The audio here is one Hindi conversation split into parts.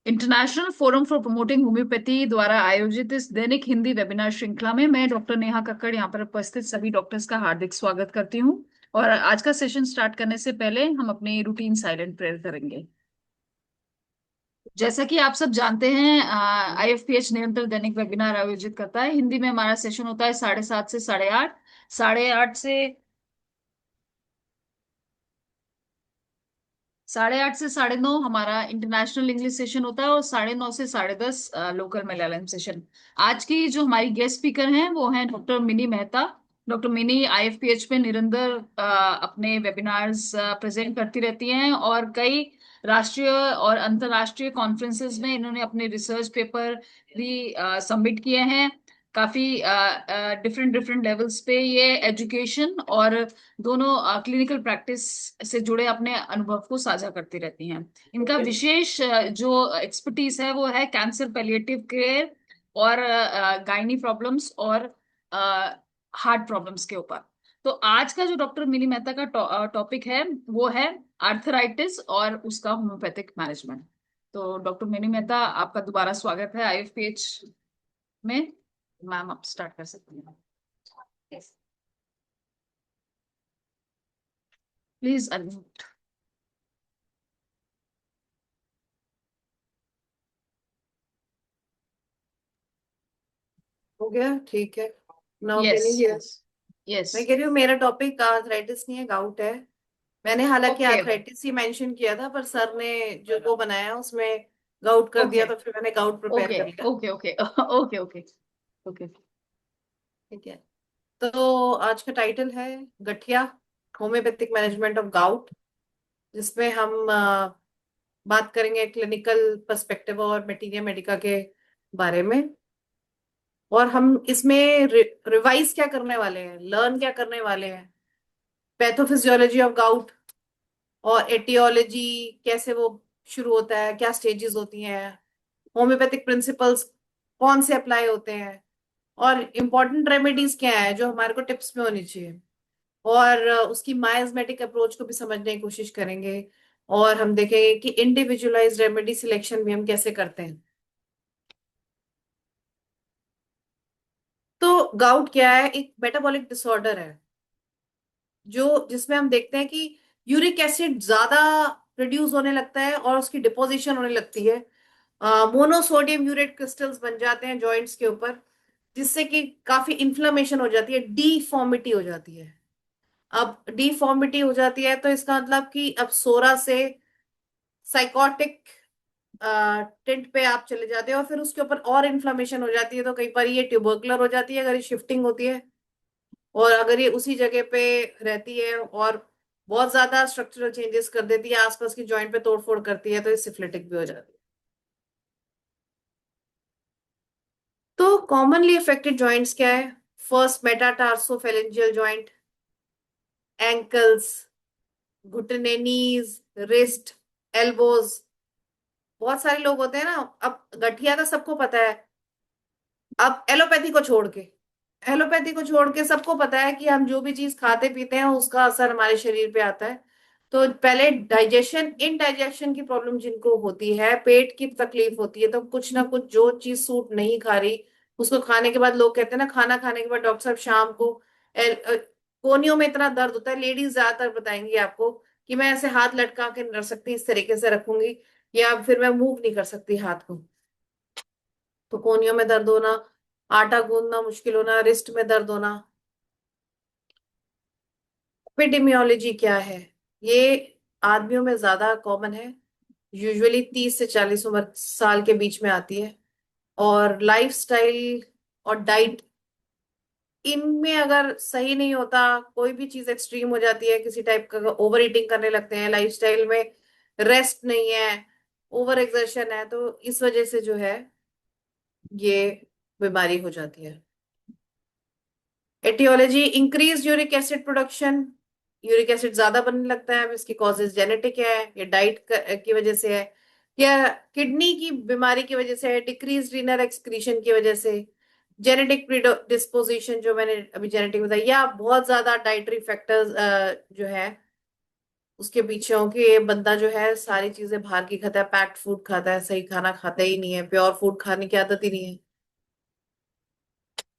International forum for promoting homeopathy द्वारा आयोजित इस दैनिक हिंदी वेबिनार श्रृंखला में मैं डॉक्टर नेहा कक्कड़ यहाँ पर उपस्थित सभी डॉक्टर्स का हार्दिक स्वागत करती हूँ। और आज का सेशन स्टार्ट करने से पहले हम अपनी रूटीन साइलेंट प्रेयर करेंगे। जैसा कि आप सब जानते हैं, आईएफपीएच निरंतर दैनिक वेबिनार आयोजित करता है। हिंदी में हमारा सेशन होता है 7:30 से 8:30, 8:30 से 8:30 से 9:30 हमारा इंटरनेशनल इंग्लिश सेशन होता है और 9:30 से 10:30 लोकल मलयालम सेशन। आज की जो हमारी गेस्ट स्पीकर हैं वो हैं doctor Mini Mehta. Doctor Mini IFPH पे निरंतर अपने वेबिनार्स प्रेजेंट करती रहती हैं और कई राष्ट्रीय और अंतर्राष्ट्रीय कॉन्फ्रेंसेस में इन्होंने अपने रिसर्च पेपर भी सबमिट किए हैं। काफी डिफरेंट डिफरेंट लेवल्स पे ये एजुकेशन और दोनों क्लिनिकल प्रैक्टिस से जुड़े अपने अनुभव को साझा करती रहती हैं। इनका विशेष जो एक्सपर्टीज है वो है कैंसर पैलिएटिव केयर और गायनी प्रॉब्लम्स और हार्ट प्रॉब्लम्स के ऊपर। तो आज का जो डॉक्टर मिनी मेहता का टॉपिक है वो है आर्थराइटिस और उसका होम्योपैथिक मैनेजमेंट। तो डॉक्टर मिनी मेहता, आपका दोबारा स्वागत है आईएफपीएच में। मैम, आप स्टार्ट कर सकती हैं। Please unmute. हो गया, ठीक है। Now yes, can you here? Yes, yes. मैं कह रही हूँ मेरा टॉपिक आर्थराइटिस नहीं है, गाउट है। मैंने हालांकि ओके, आर्थराइटिस ही मेंशन किया था, पर सर ने जो वो बनाया उसमें गाउट कर दिया, ओके, तो फिर मैंने गाउट प्रिपेयर ओके, कर लिया। Okay, okay, okay, okay, okay. ठीक है। तो आज का टाइटल है गठिया, होम्योपैथिक मैनेजमेंट ऑफ गाउट, जिसमें हम बात करेंगे क्लिनिकल पर्सपेक्टिव और मटीरिया मेडिका के बारे में। और हम इसमें रिवाइज क्या करने वाले हैं, लर्न क्या करने वाले हैं, पैथोफिजियोलॉजी ऑफ गाउट और एटियोलॉजी, कैसे वो शुरू होता है, क्या स्टेजेस होती हैं, होम्योपैथिक प्रिंसिपल्स कौन से अप्लाई होते हैं, और इम्पोर्टेंट रेमेडीज क्या है जो हमारे को टिप्स में होनी चाहिए, और उसकी माइजमेटिक अप्रोच को भी समझने की कोशिश करेंगे। और हम देखेंगे कि इंडिविजुअलाइज्ड रेमेडी सिलेक्शन भी हम कैसे करते हैं। तो गाउट क्या है? एक मेटाबॉलिक डिसऑर्डर है जो जिसमें हम देखते हैं कि यूरिक एसिड ज्यादा प्रोड्यूस होने लगता है और उसकी डिपोजिशन होने लगती है। मोनोसोडियम यूरेट क्रिस्टल्स बन जाते हैं जॉइंट्स के ऊपर, जिससे कि काफी इन्फ्लेमेशन हो जाती है, डीफॉर्मिटी हो जाती है। अब डीफॉर्मिटी हो जाती है तो इसका मतलब कि अब सोरा से साइकोटिक टेंट पे आप चले जाते हो, और फिर उसके ऊपर और इन्फ्लेमेशन हो जाती है, तो कई बार ये ट्यूबरकुलर हो जाती है अगर ये शिफ्टिंग होती है। और अगर ये उसी जगह पे रहती है और बहुत ज्यादा स्ट्रक्चरल चेंजेस कर देती है, आसपास की जॉइंट पे तोड़फोड़ करती है, तो ये सिफिलिटिक भी हो जाती है। तो कॉमनली अफेक्टेड जॉइंट्स क्या है? फर्स्ट, मेटाटार्सोफेरेंजियल जॉइंट, एंकल्स, घुटने, नीज, रिस्ट, एल्बोज। बहुत सारे लोग होते हैं ना, अब गठिया का सबको पता है। अब एलोपैथी को छोड़ के सबको पता है कि हम जो भी चीज खाते पीते हैं उसका असर हमारे शरीर पे आता है। तो पहले डाइजेशन, इनडाइजेशन की प्रॉब्लम जिनको होती है, पेट की तकलीफ होती है, तो कुछ ना कुछ जो चीज सूट नहीं खा रही, उसको खाने के बाद लोग कहते हैं ना, खाना खाने के बाद डॉक्टर साहब शाम को कोहनियों में इतना दर्द होता है। लेडीज ज्यादातर बताएंगी आपको कि मैं ऐसे हाथ लटका के नहीं रख सकती, इस तरीके से रखूंगी, या फिर मैं मूव नहीं कर सकती हाथ को। तो कोहनियों में दर्द होना, आटा गूंदना मुश्किल होना, रिस्ट में दर्द होना। एपिडेमियोलॉजी क्या है? ये आदमियों में ज्यादा कॉमन है, यूजुअली 30 से 40 उम्र साल के बीच में आती है। और लाइफस्टाइल और डाइट, इनमें अगर सही नहीं होता, कोई भी चीज एक्सट्रीम हो जाती है, किसी टाइप का ओवर ईटिंग करने लगते हैं, लाइफस्टाइल में रेस्ट नहीं है, ओवर एक्सर्शन है, तो इस वजह से जो है ये बीमारी हो जाती है। Etiology, increase uric acid production, uric acid ज्यादा बनने लगता है। अब इसकी कॉजेज जेनेटिक है या डाइट की वजह से है, या किडनी की बीमारी की वजह से है, डिक्रीज रीनल एक्सक्रीशन की वजह से, जेनेटिक डिस्पोजिशन जो मैंने अभी जेनेटिक बताया, या बहुत ज्यादा डाइटरी फैक्टर्स जो है उसके पीछे हो कि ये बंदा जो है सारी चीजें बाहर की खाता है, पैक्ड फूड खाता है, सही खाना खाता ही नहीं है, प्योर फूड खाने की आदत ही नहीं है।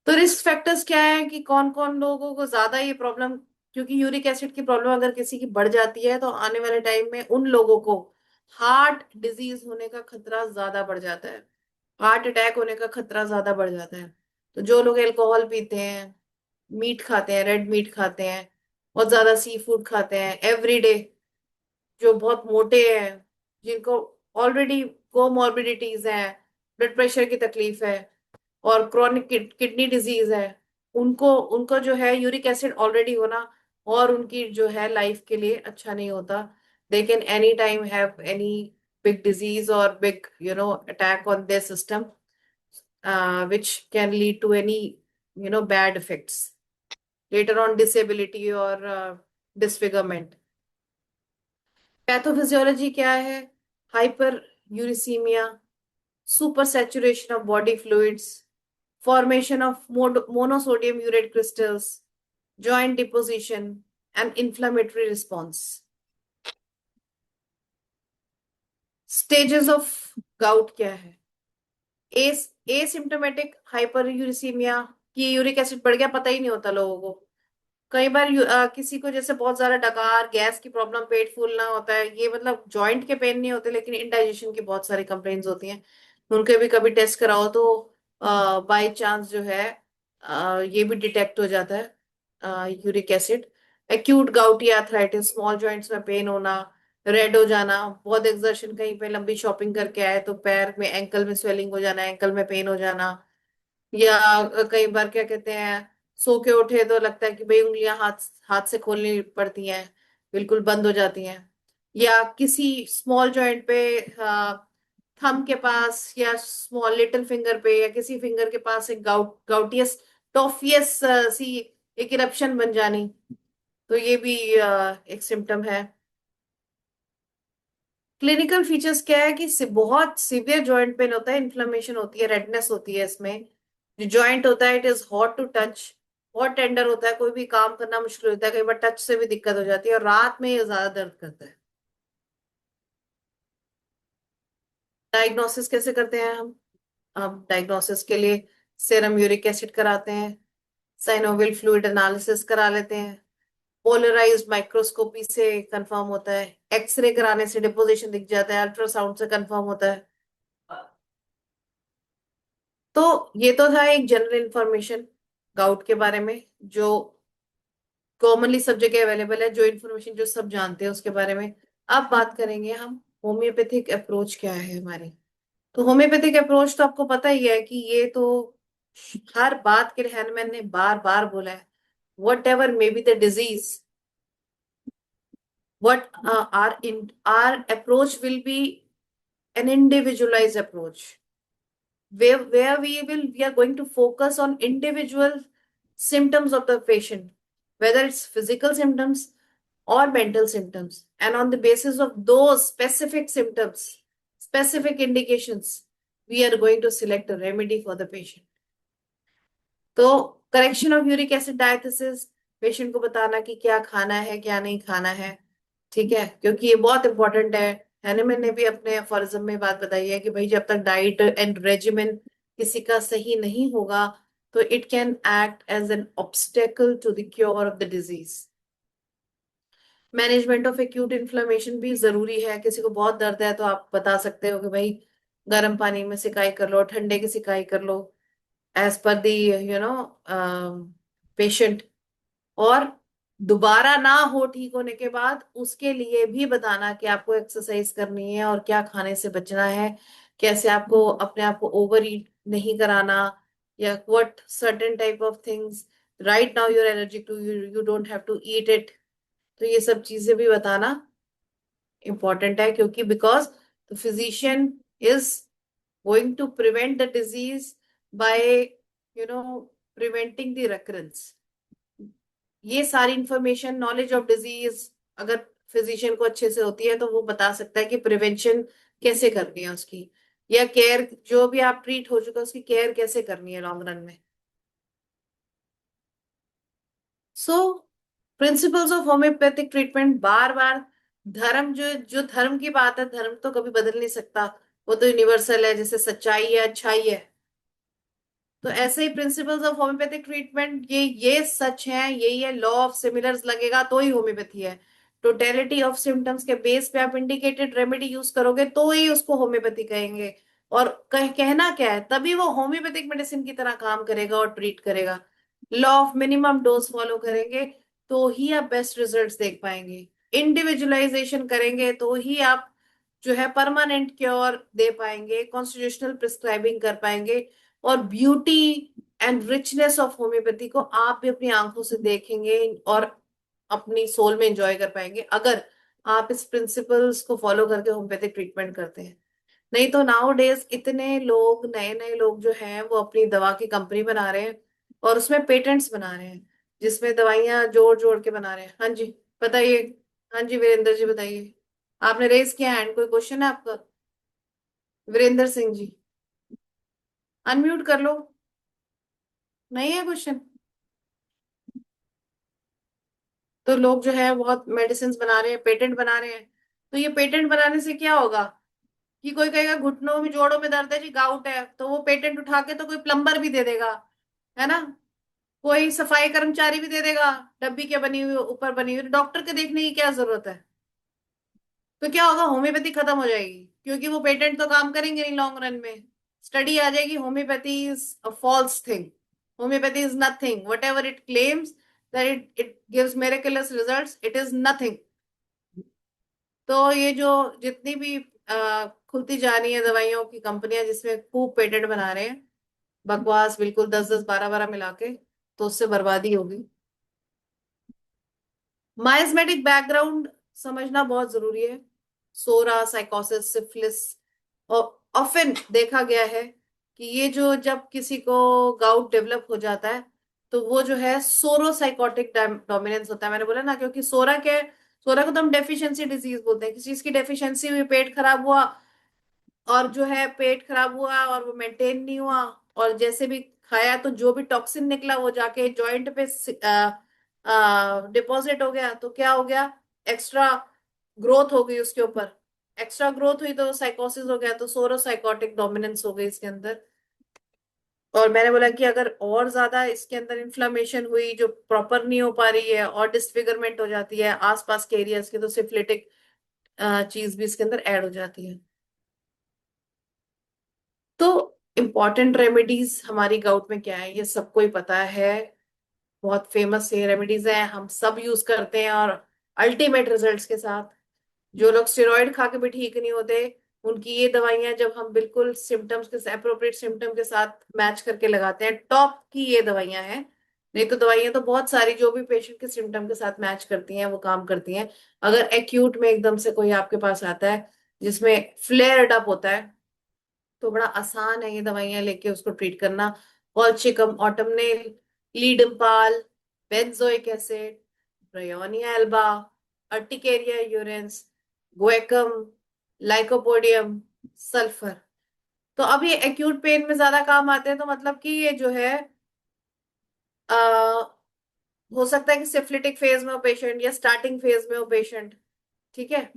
तो रिस्क फैक्टर्स क्या है कि कौन कौन लोगों को ज्यादा ये प्रॉब्लम, क्योंकि यूरिक एसिड की प्रॉब्लम अगर किसी की बढ़ जाती है तो आने वाले टाइम में उन लोगों को हार्ट डिजीज होने का खतरा ज्यादा बढ़ जाता है, हार्ट अटैक होने का खतरा ज्यादा बढ़ जाता है। तो जो लोग अल्कोहल पीते हैं, मीट खाते हैं, रेड मीट खाते हैं, बहुत ज्यादा सी फूड खाते हैं एवरीडे, जो बहुत मोटे हैं, जिनको ऑलरेडी कोमॉर्बिडिटीज हैं, ब्लड प्रेशर की तकलीफ है और क्रॉनिक किडनी डिजीज है, उनको उनको जो है यूरिक एसिड ऑलरेडी होना और उनकी जो है लाइफ के लिए अच्छा नहीं होता। They can any time have any big disease और big attack on their system, which can lead to any bad effects later on, disability or disfigurement. Pathophysiology क्या है? Hyper uricaemia, super saturation of body fluids, formation of monosodium urate crystals, joint deposition, and inflammatory response. Stages of gout क्या है? एसिम्टोमेटिक हाइपर यूरिसीमिया, कि यूरिक एसिड बढ़ गया पता ही नहीं होता लोगों को। कई बार किसी को जैसे बहुत ज्यादा डकार, गैस की प्रॉब्लम, पेट फूलना होता है, ये मतलब जॉइंट के पेन नहीं होते लेकिन इंडाइजेशन की बहुत सारी कंप्लेन्स होती हैं, उनके भी कभी टेस्ट कराओ तो बाय चांस जो है ये भी डिटेक्ट हो जाता है uric acid. Acute गाउटी arthritis, small joints में पेन होना, रेड हो जाना, बहुत एक्सर्शन, कहीं पे लंबी शॉपिंग करके आए तो पैर में, एंकल में स्वेलिंग हो जाना, एंकल में पेन हो जाना, या कई बार क्या कहते हैं, सो के उठे तो लगता है कि भाई उंगलियां हाथ हाथ से खोलनी पड़ती हैं, बिल्कुल बंद हो जाती हैं, या किसी स्मॉल जॉइंट पे थंब के पास या स्मॉल लिटिल फिंगर पे या किसी फिंगर के पास एक गाउटियस टॉफियस सी एक इरप्शन बन जानी, तो ये भी एक सिम्टम है। क्लिनिकल फीचर्स क्या है कि बहुत सीवियर जॉइंट पेन होता है, इन्फ्लेमेशन होती है, रेडनेस होती है इसमें, जो जॉइंट होता है it is hot to touch, बहुत टेंडर होता है, कोई भी काम करना मुश्किल होता है, कई बार टच से भी दिक्कत हो जाती है और रात में ये ज्यादा दर्द करता है। डायग्नोसिस कैसे करते हैं हम डायग्नोसिस के लिए सेरम यूरिक एसिड कराते हैं, साइनोविल फ्लूइड एनालिसिस करा लेते हैं, पोलराइज्ड माइक्रोस्कोपी से कंफर्म होता है, एक्सरे कराने से डिपोजिशन दिख जाता है, अल्ट्रासाउंड से कंफर्म होता है। तो ये तो था एक जनरल इंफॉर्मेशन गाउट के बारे में, जो कॉमनली सब जगह अवेलेबल है, जो इन्फॉर्मेशन जो सब जानते हैं उसके बारे में। अब बात करेंगे हम होम्योपैथिक अप्रोच क्या है हमारी। तो होम्योपैथिक अप्रोच तो आपको पता ही है कि ये तो हर बात के लिए हैनमैन ने बार बार बोला है, what ever may be the disease, what our approach will be an individualized approach, where we are going to focus on individual symptoms of the patient, whether it's physical symptoms or mental symptoms, and on the basis of those specific symptoms, specific indications, we are going to select a remedy for the patient. तो correction of uric acid diathesis, patient को बताना कि क्या खाना है क्या नहीं खाना है, ठीक है, क्योंकि ये बहुत इंपॉर्टेंट है। हैनेमैन ने भी अपने अफॉरिज्म में बात बताई है कि भाई जब तक डाइट एंड रेजिमेंट किसी का सही नहीं होगा तो it can act as an obstacle to the cure of the disease. Management of acute inflammation भी जरूरी है, किसी को बहुत दर्द है तो आप बता सकते हो कि भाई गर्म पानी में सिकाई कर लो, ठंडे की सिकाई कर लो, एज पर दी पेशेंट। और दोबारा ना हो ठीक होने के बाद उसके लिए भी बताना कि आपको एक्सरसाइज करनी है और क्या खाने से बचना है, कैसे आपको अपने आप को ओवर ईट नहीं कराना, या what certain type of things right now you're allergic to, you don't have to eat it. तो ये सब चीजें भी बताना इंपॉर्टेंट है, क्योंकि because the physician is going to prevent the disease by preventing the recurrence। ये सारी इंफॉर्मेशन, नॉलेज ऑफ डिजीज अगर फिजिशियन को अच्छे से होती है तो वो बता सकता है कि प्रिवेंशन कैसे करनी है उसकी, या केयर, जो भी आप ट्रीट हो चुका है उसकी केयर कैसे करनी है लॉन्ग रन में। सो प्रिंसिपल्स ऑफ होम्योपैथिक ट्रीटमेंट बार बार धर्म जो जो धर्म की बात है, धर्म तो कभी बदल नहीं सकता। वो तो यूनिवर्सल है, जैसे सच्चाई है, अच्छाई है। तो ऐसे ही प्रिंसिपल्स ऑफ होम्योपैथिक ट्रीटमेंट, ये सच है, यही है। लॉ ऑफ सिमिलर्स लगेगा तो ही होम्योपैथी है। टोटेलिटी ऑफ सिम्टम्स के बेस पे आप इंडिकेटेड रेमेडी यूज करोगे तो ही उसको होम्योपैथी कहेंगे। और कहना क्या है, तभी वो होम्योपैथिक मेडिसिन की तरह काम करेगा और ट्रीट करेगा। Law of minimum dose follow करेंगे तो ही आप बेस्ट रिजल्ट्स देख पाएंगे। इंडिविजुअलाइजेशन करेंगे तो ही आप जो है परमानेंट क्योर दे पाएंगे, कॉन्स्टिट्यूशनल प्रिस्क्राइबिंग कर पाएंगे। और beauty and richness of homeopathy को आप भी अपनी आंखों से देखेंगे और अपनी सोल में एंजॉय कर पाएंगे, अगर आप इस प्रिंसिपल्स को फॉलो करके होम्योपैथिक ट्रीटमेंट करते हैं। नहीं तो नाउ डेज इतने लोग, नए नए लोग जो हैं, वो अपनी दवा की कंपनी बना रहे हैं और उसमें पेटेंट्स बना रहे हैं, जिसमें दवाइयां जोड़ जोड़ के बना रहे हैं। हाँ जी, बताइए। हाँ जी, वीरेंद्र जी बताइए। आपने रेज किया हैंड, कोई क्वेश्चन है आपका? वीरेंद्र सिंह जी, अनम्यूट कर लो। नहीं है क्वेश्चन? तो लोग जो है बहुत मेडिसिन बना रहे हैं, पेटेंट बना रहे हैं। तो ये पेटेंट बनाने से क्या होगा कि कोई कहेगा घुटनों में, जोड़ों में दर्द है जी, गाउट है, तो वो पेटेंट उठा के तो कोई प्लम्बर भी दे देगा, है ना? कोई सफाई कर्मचारी भी दे देगा, डब्बी के बनी हुई, ऊपर बनी हुई। डॉक्टर के देखने की क्या जरूरत है? तो क्या होगा, होम्योपैथी खत्म हो जाएगी, क्योंकि वो पेटेंट तो काम करेंगे नहीं लॉन्ग रन में। स्टडी आ जाएगी, homeopathy is a false thing, homeopathy is nothing, whatever it claims that it gives miraculous results, it is nothing. तो ये जो जितनी भी खुलती जा रही है दवाइयों की कंपनियां, जिसमें खूब पेटेंट बना रहे हैं, बकवास बिल्कुल, 10 10 12 12 मिला के, तो उससे बर्बादी होगी। माइस्मेटिक बैकग्राउंड समझना बहुत जरूरी है। सोरा, साइकोसिस, सिफिलिस। और ऑफन देखा गया है कि ये जो, जब किसी को गाउट डेवलप हो जाता है, तो वो जो है सोरो साइकोटिक डोमिनेंस होता है। मैंने बोला ना, क्योंकि सोरा क्या है, सोरा को तो हम डेफिशिएंसी डिजीज बोलते हैं। किसी चीज की डेफिशिएंसी हुई, पेट खराब हुआ, और जो है पेट खराब हुआ और वो मेंटेन नहीं हुआ, और जैसे भी खाया तो जो भी टॉक्सिन निकला वो जाके जॉइंट पे डिपॉजिट हो गया, तो क्या हो गया, एक्स्ट्रा ग्रोथ हो गई उसके ऊपर। एक्स्ट्रा ग्रोथ हुई तो साइकोसिस हो गया, तो सोरो साइकोटिक डोमिनेंस हो गई इसके अंदर। और मैंने बोला कि अगर और ज्यादा इसके अंदर इन्फ्लामेशन हुई जो प्रॉपर नहीं हो पा रही है, और डिसफिगरमेंट हो जाती है आसपास के एरियाज के, तो सिफिलिटिक चीज भी इसके अंदर ऐड हो जाती है। तो इम्पॉर्टेंट रेमेडीज हमारी गाउट में क्या है, ये सबको ही पता है। बहुत फेमस ये रेमेडीज है, हम सब यूज करते हैं, और अल्टीमेट रिजल्ट्स के साथ। जो लोग स्टेरॉइड खा के भी ठीक नहीं होते, उनकी ये दवाइयां जब हम बिल्कुल सिम्टम्स के, अप्रोप्रिएट सिम्टम के साथ मैच करके लगाते हैं, टॉप की ये दवाइयां हैं। नहीं तो दवाइयां तो बहुत सारी जो भी पेशेंट के सिम्टम के साथ मैच करती हैं वो काम करती हैं। अगर एक्यूट में एकदम से कोई आपके पास आता है जिसमें फ्लेयर्ड अप होता है, तो बड़ा आसान है ये दवाइयां लेके उसको ट्रीट करना। Colchicum, autumnale, ledum pal, benzoic acid, bryonia alba, urtica urens, guaiacum, lycopodium, sulphur. तो अब ये एक्यूट पेन में ज्यादा काम आते हैं, तो मतलब कि ये जो है, आ, हो सकता है कि सिफिलिटिक फेज में हो पेशेंट, या स्टार्टिंग फेज में हो पेशेंट। ठीक है,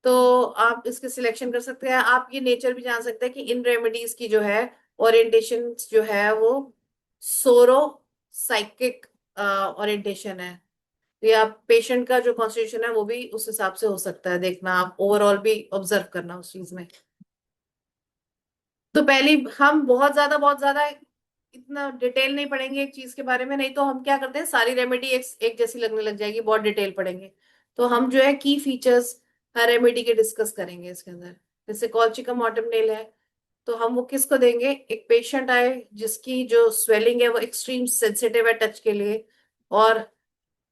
तो आप इसके सिलेक्शन कर सकते हैं। आप ये नेचर भी जान सकते हैं कि इन रेमेडीज की जो है ओरिएंटेशन जो है वो सोरो साइकिक ओरिएंटेशन है। तो ये आप पेशेंट का जो कॉन्स्टिट्यूशन है वो भी उस हिसाब से हो सकता है, देखना आप ओवरऑल भी ऑब्जर्व करना उस चीज में। तो पहली, हम बहुत ज्यादा इतना डिटेल नहीं पढ़ेंगे एक चीज के बारे में, नहीं तो हम क्या करते हैं, सारी रेमेडी एक जैसी लगने लग जाएगी, बहुत डिटेल पढ़ेंगे। तो हम जो है की फीचर्स हर रेमेडी के डिस्कस करेंगे इसके अंदर। जैसे कॉल्चिकम ऑटमनेल है, तो हम वो किसको देंगे, एक पेशेंट आए जिसकी जो स्वेलिंग है वो एक्सट्रीम सेंसिटिव है टच के लिए, और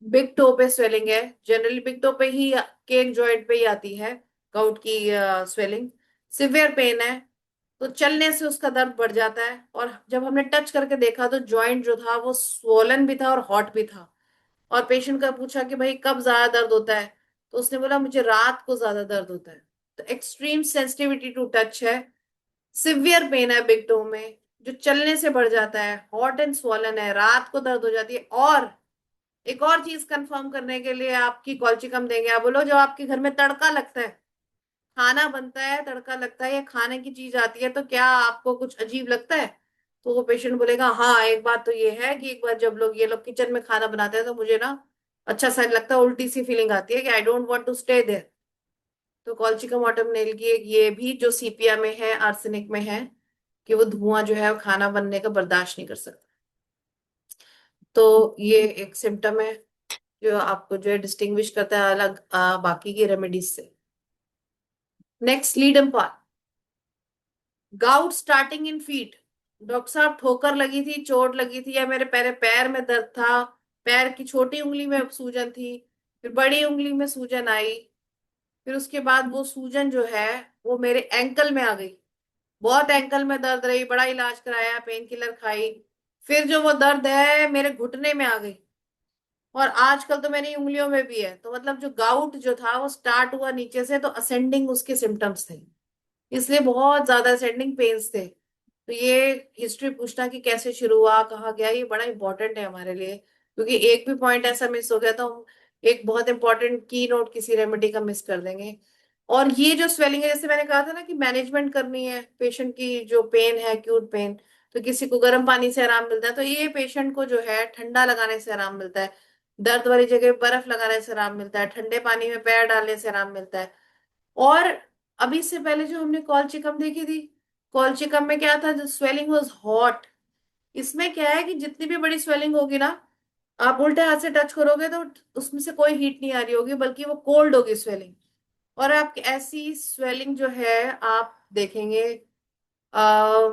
बिग टो पे स्वेलिंग है। जनरली बिग टो पे ही, केक जॉइंट पे ही आती है गाउट की स्वेलिंग। सिवियर पेन है, तो चलने से उसका दर्द बढ़ जाता है, और जब हमने टच करके देखा तो जॉइंट जो था वो स्वोलन भी था और हॉट भी था। और पेशेंट का पूछा कि भाई कब ज्यादा दर्द होता है, तो उसने बोला मुझे रात को ज्यादा दर्द होता है। तो एक्सट्रीम सेंसिटिविटी टू टच है, सिवियर पेन है बिग टो में, जो चलने से बढ़ जाता है, हॉट एंड स्वॉलन है, रात को दर्द हो जाती है, और एक और चीज कंफर्म करने के लिए आपकी कॉल्चिकम देंगे। आप बोलो जो आपके घर में तड़का लगता है, खाना बनता है, तड़का लगता है या खाने की चीज आती है, तो क्या आपको कुछ अजीब लगता है? तो वो पेशेंट बोलेगा हाँ, एक बात तो ये है कि एक बार जब लोग ये लोग किचन में खाना बनाते हैं तो मुझे ना अच्छा सा नहीं लगता, उल्टी सी फीलिंग आती है कि I don't want to stay there. तो कॉल्चिकम ऑटोमेल की एक ये भी जो सीपिया में है, आर्सेनिक में है, कि वो धुआं जो है वो खाना बनने का बर्दाश्त नहीं कर सकता। तो ये एक सिम्टम है जो आपको जो है डिस्टिंग्विश करता है अलग बाकी की रेमेडीज से। Next, ledum Pal. Gout starting in feet. Doctor साहब ठोकर लगी थी, चोट लगी थी, या मेरे पैर पैर में दर्द था, पैर की छोटी उंगली में सूजन थी, फिर बड़ी उंगली में सूजन आई, फिर उसके बाद वो सूजन जो है वो मेरे एंकल में आ गई। बहुत एंकल में दर्द रही, बड़ा इलाज कराया, पेन किलर खाई, फिर जो वो दर्द है मेरे घुटने में आ गई, और आजकल तो मेरी उंगलियों में भी है। तो मतलब जो गाउट जो था वो स्टार्ट हुआ नीचे से, तो असेंडिंग उसके सिम्टम्स थे, इसलिए बहुत ज्यादा असेंडिंग पेन्स थे। तो ये हिस्ट्री पूछना कि कैसे शुरू हुआ, कहाँ गया, ये बड़ा इंपॉर्टेंट है हमारे लिए, क्योंकि एक भी पॉइंट ऐसा मिस हो गया तो हम एक बहुत इंपॉर्टेंट की नोट किसी रेमेडी का मिस कर देंगे। और ये जो स्वेलिंग है, जैसे मैंने कहा था ना कि मैनेजमेंट करनी है पेशेंट की जो पेन है, एक्यूट पेन, तो किसी को गर्म पानी से आराम मिलता है, तो ये पेशेंट को जो है ठंडा लगाने से आराम मिलता है, दर्द वाली जगह बर्फ लगाने से आराम मिलता है, ठंडे पानी में पैर डालने से आराम मिलता है। और अभी से पहले जो हमने कॉल्चिकम देखी थी, कॉल्चिकम में क्या था, जो स्वेलिंग वाज हॉट। इसमें क्या है कि जितनी भी बड़ी स्वेलिंग होगी ना, आप उल्टे हाथ से टच करोगे तो उसमें से कोई हीट नहीं आ रही होगी, बल्कि वो कोल्ड होगी स्वेलिंग। और आप ऐसी स्वेलिंग जो है आप देखेंगे, आ,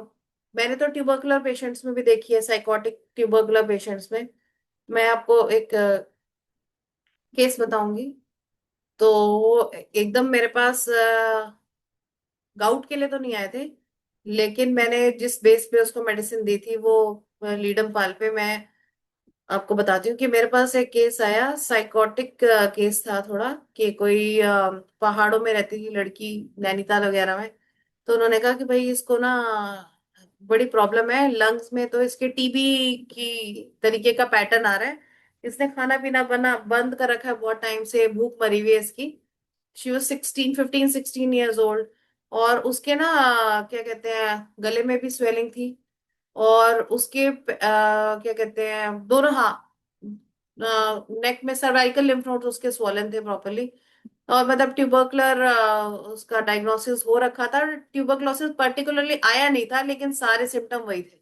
मैंने तो ट्यूबरकुलर पेशेंट्स में भी देखी है, साइकोटिक ट्यूबरकुलर पेशेंट्स में। मैं आपको एक केस बताऊंगी। तो वो एकदम मेरे पास गाउट के लिए तो नहीं आए थे, लेकिन मैंने जिस बेस पे उसको मेडिसिन दी थी वो लीडम पाल पे। मैं आपको बताती हूँ कि मेरे पास एक केस आया, साइकोटिक केस था थोड़ा, कि कोई पहाड़ों में रहती थी लड़की, नैनीताल वगैरह में। तो उन्होंने कहा कि भाई इसको ना बड़ी प्रॉब्लम है लंग्स में, तो इसके टीबी की तरीके का पैटर्न आ रहा है, इसने खाना पीना बना बंद कर रखा है बहुत टाइम से, भूख मरी हुई है इसकी। She was 16 15 16 years old. और उसके ना क्या कहते हैं, गले में भी स्वेलिंग थी, और उसके क्या कहते हैं दोनों, हाँ, नेक में सर्वाइकल लिम्फ नोड्स उसके स्वॉलन थे प्रॉपरली। और मतलब ट्यूबरकुलर उसका डायग्नोसिस हो रखा था, ट्यूबरकुलोसिस पर्टिकुलरली आया नहीं था, लेकिन सारे सिम्टम वही थे।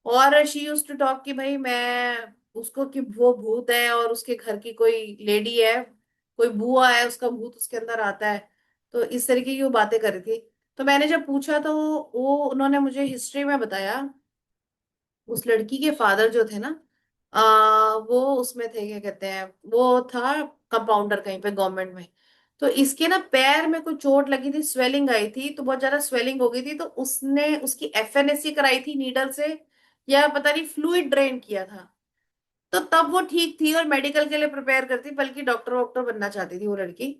और शी यूज टू टॉक कि भाई मैं उसको, कि वो भूत है और उसके घर की कोई लेडी है, कोई बुआ है, उसका भूत उसके अंदर आता है। तो इस तरीके की वो बातें कर रही थी। तो मैंने जब पूछा तो वो उन्होंने मुझे हिस्ट्री में बताया, उस लड़की के फादर जो थे ना, वो उसमें थे, क्या कहते हैं, वो था कंपाउंडर कहीं पे गवर्नमेंट में। तो इसके ना पैर में कोई चोट लगी थी, स्वेलिंग आई थी, तो बहुत ज्यादा स्वेलिंग हो गई थी, तो उसने उसकी एफएनएससी कराई थी नीडल से, या पता नहीं फ्लूइड ड्रेन किया था। तो तब वो ठीक थी और मेडिकल के लिए प्रिपेयर करती, बल्कि डॉक्टर वॉक्टर बनना चाहती थी वो लड़की।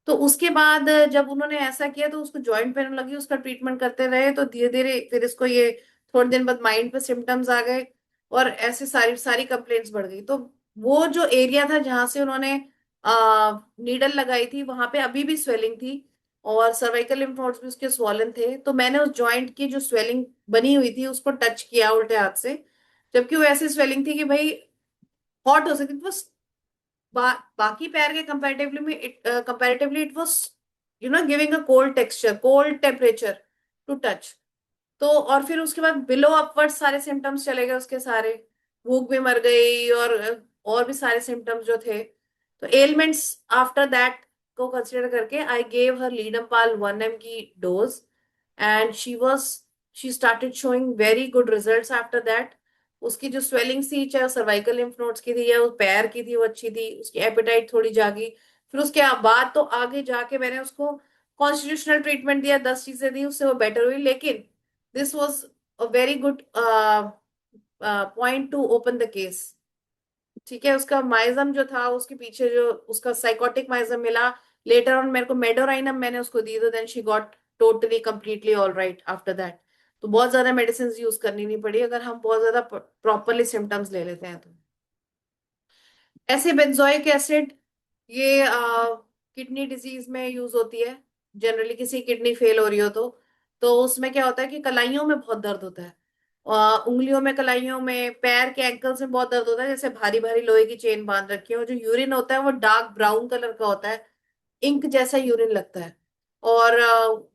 तो उसके बाद जब उन्होंने ऐसा किया तो उसको जॉइंट पेन लगी, उसका ट्रीटमेंट करते रहे, तो धीरे धीरे फिर इसको ये थोड़े दिन बाद माइंड पे सिम्टम्स आ गए, और ऐसे सारी सारी कंप्लेंट्स बढ़ गई। तो वो जो एरिया था जहां से उन्होंने नीडल लगाई थी, वहां पे अभी भी स्वेलिंग थी, और सर्वाइकल लिम्फ नोड्स भी उसके स्वॉलन थे। तो मैंने उस जॉइंट की जो स्वेलिंग बनी हुई थी उसको टच किया उल्टे हाथ से, जबकि वो ऐसी स्वेलिंग थी कि भाई हॉट हो सकती थी। बाकी पैर के comparatively it was giving a cold texture, cold temperature to touch. तो और फिर उसके बाद बिलो अपवर्ड सारे सिम्टम्स चले गए उसके सारे, भूख भी मर गई, और भी सारे सिम्टम्स जो थे। तो एलिमेंट्स आफ्टर दैट को कंसिडर करके आई गेव हर लीडमपाल 1 mg की dose, and she started showing very good results after that. उसकी जो स्वेलिंग थी, चाहे सर्वाइकल लिम्फ नोड्स की थी या उस पैर की थी, वो अच्छी थी, उसकी एपेटाइट थोड़ी जागी। फिर उसके बाद तो आगे जाके मैंने उसको कॉन्स्टिट्यूशनल ट्रीटमेंट दिया, 10 चीजें दी, उससे वो बेटर हुई। लेकिन this was a very good point two open the case. ठीक है, उसका माइजम जो था, उसके पीछे जो उसका साइकोटिक माइजम मिला, लेटर ऑन मेरे को मेडोराइनम मैंने उसको दी, तो then she got totally completely all right after that. तो बहुत ज्यादा मेडिसिन यूज करनी नहीं पड़ी, अगर हम बहुत ज्यादा प्रॉपरली सिम्टम्स ले लेते हैं तो। ऐसे बेंजोइक एसिड, ये किडनी डिजीज में यूज होती है। जनरली किसी किडनी फेल हो रही हो तो उसमें क्या होता है कि कलाइयों में बहुत दर्द होता है। उंगलियों में, कलाइयों में, पैर के एंकल्स में बहुत दर्द होता है, जैसे भारी भारी लोहे की चेन बांध रखी है। और जो यूरिन होता है वो डार्क ब्राउन कलर का होता है, इंक जैसा यूरिन लगता है। और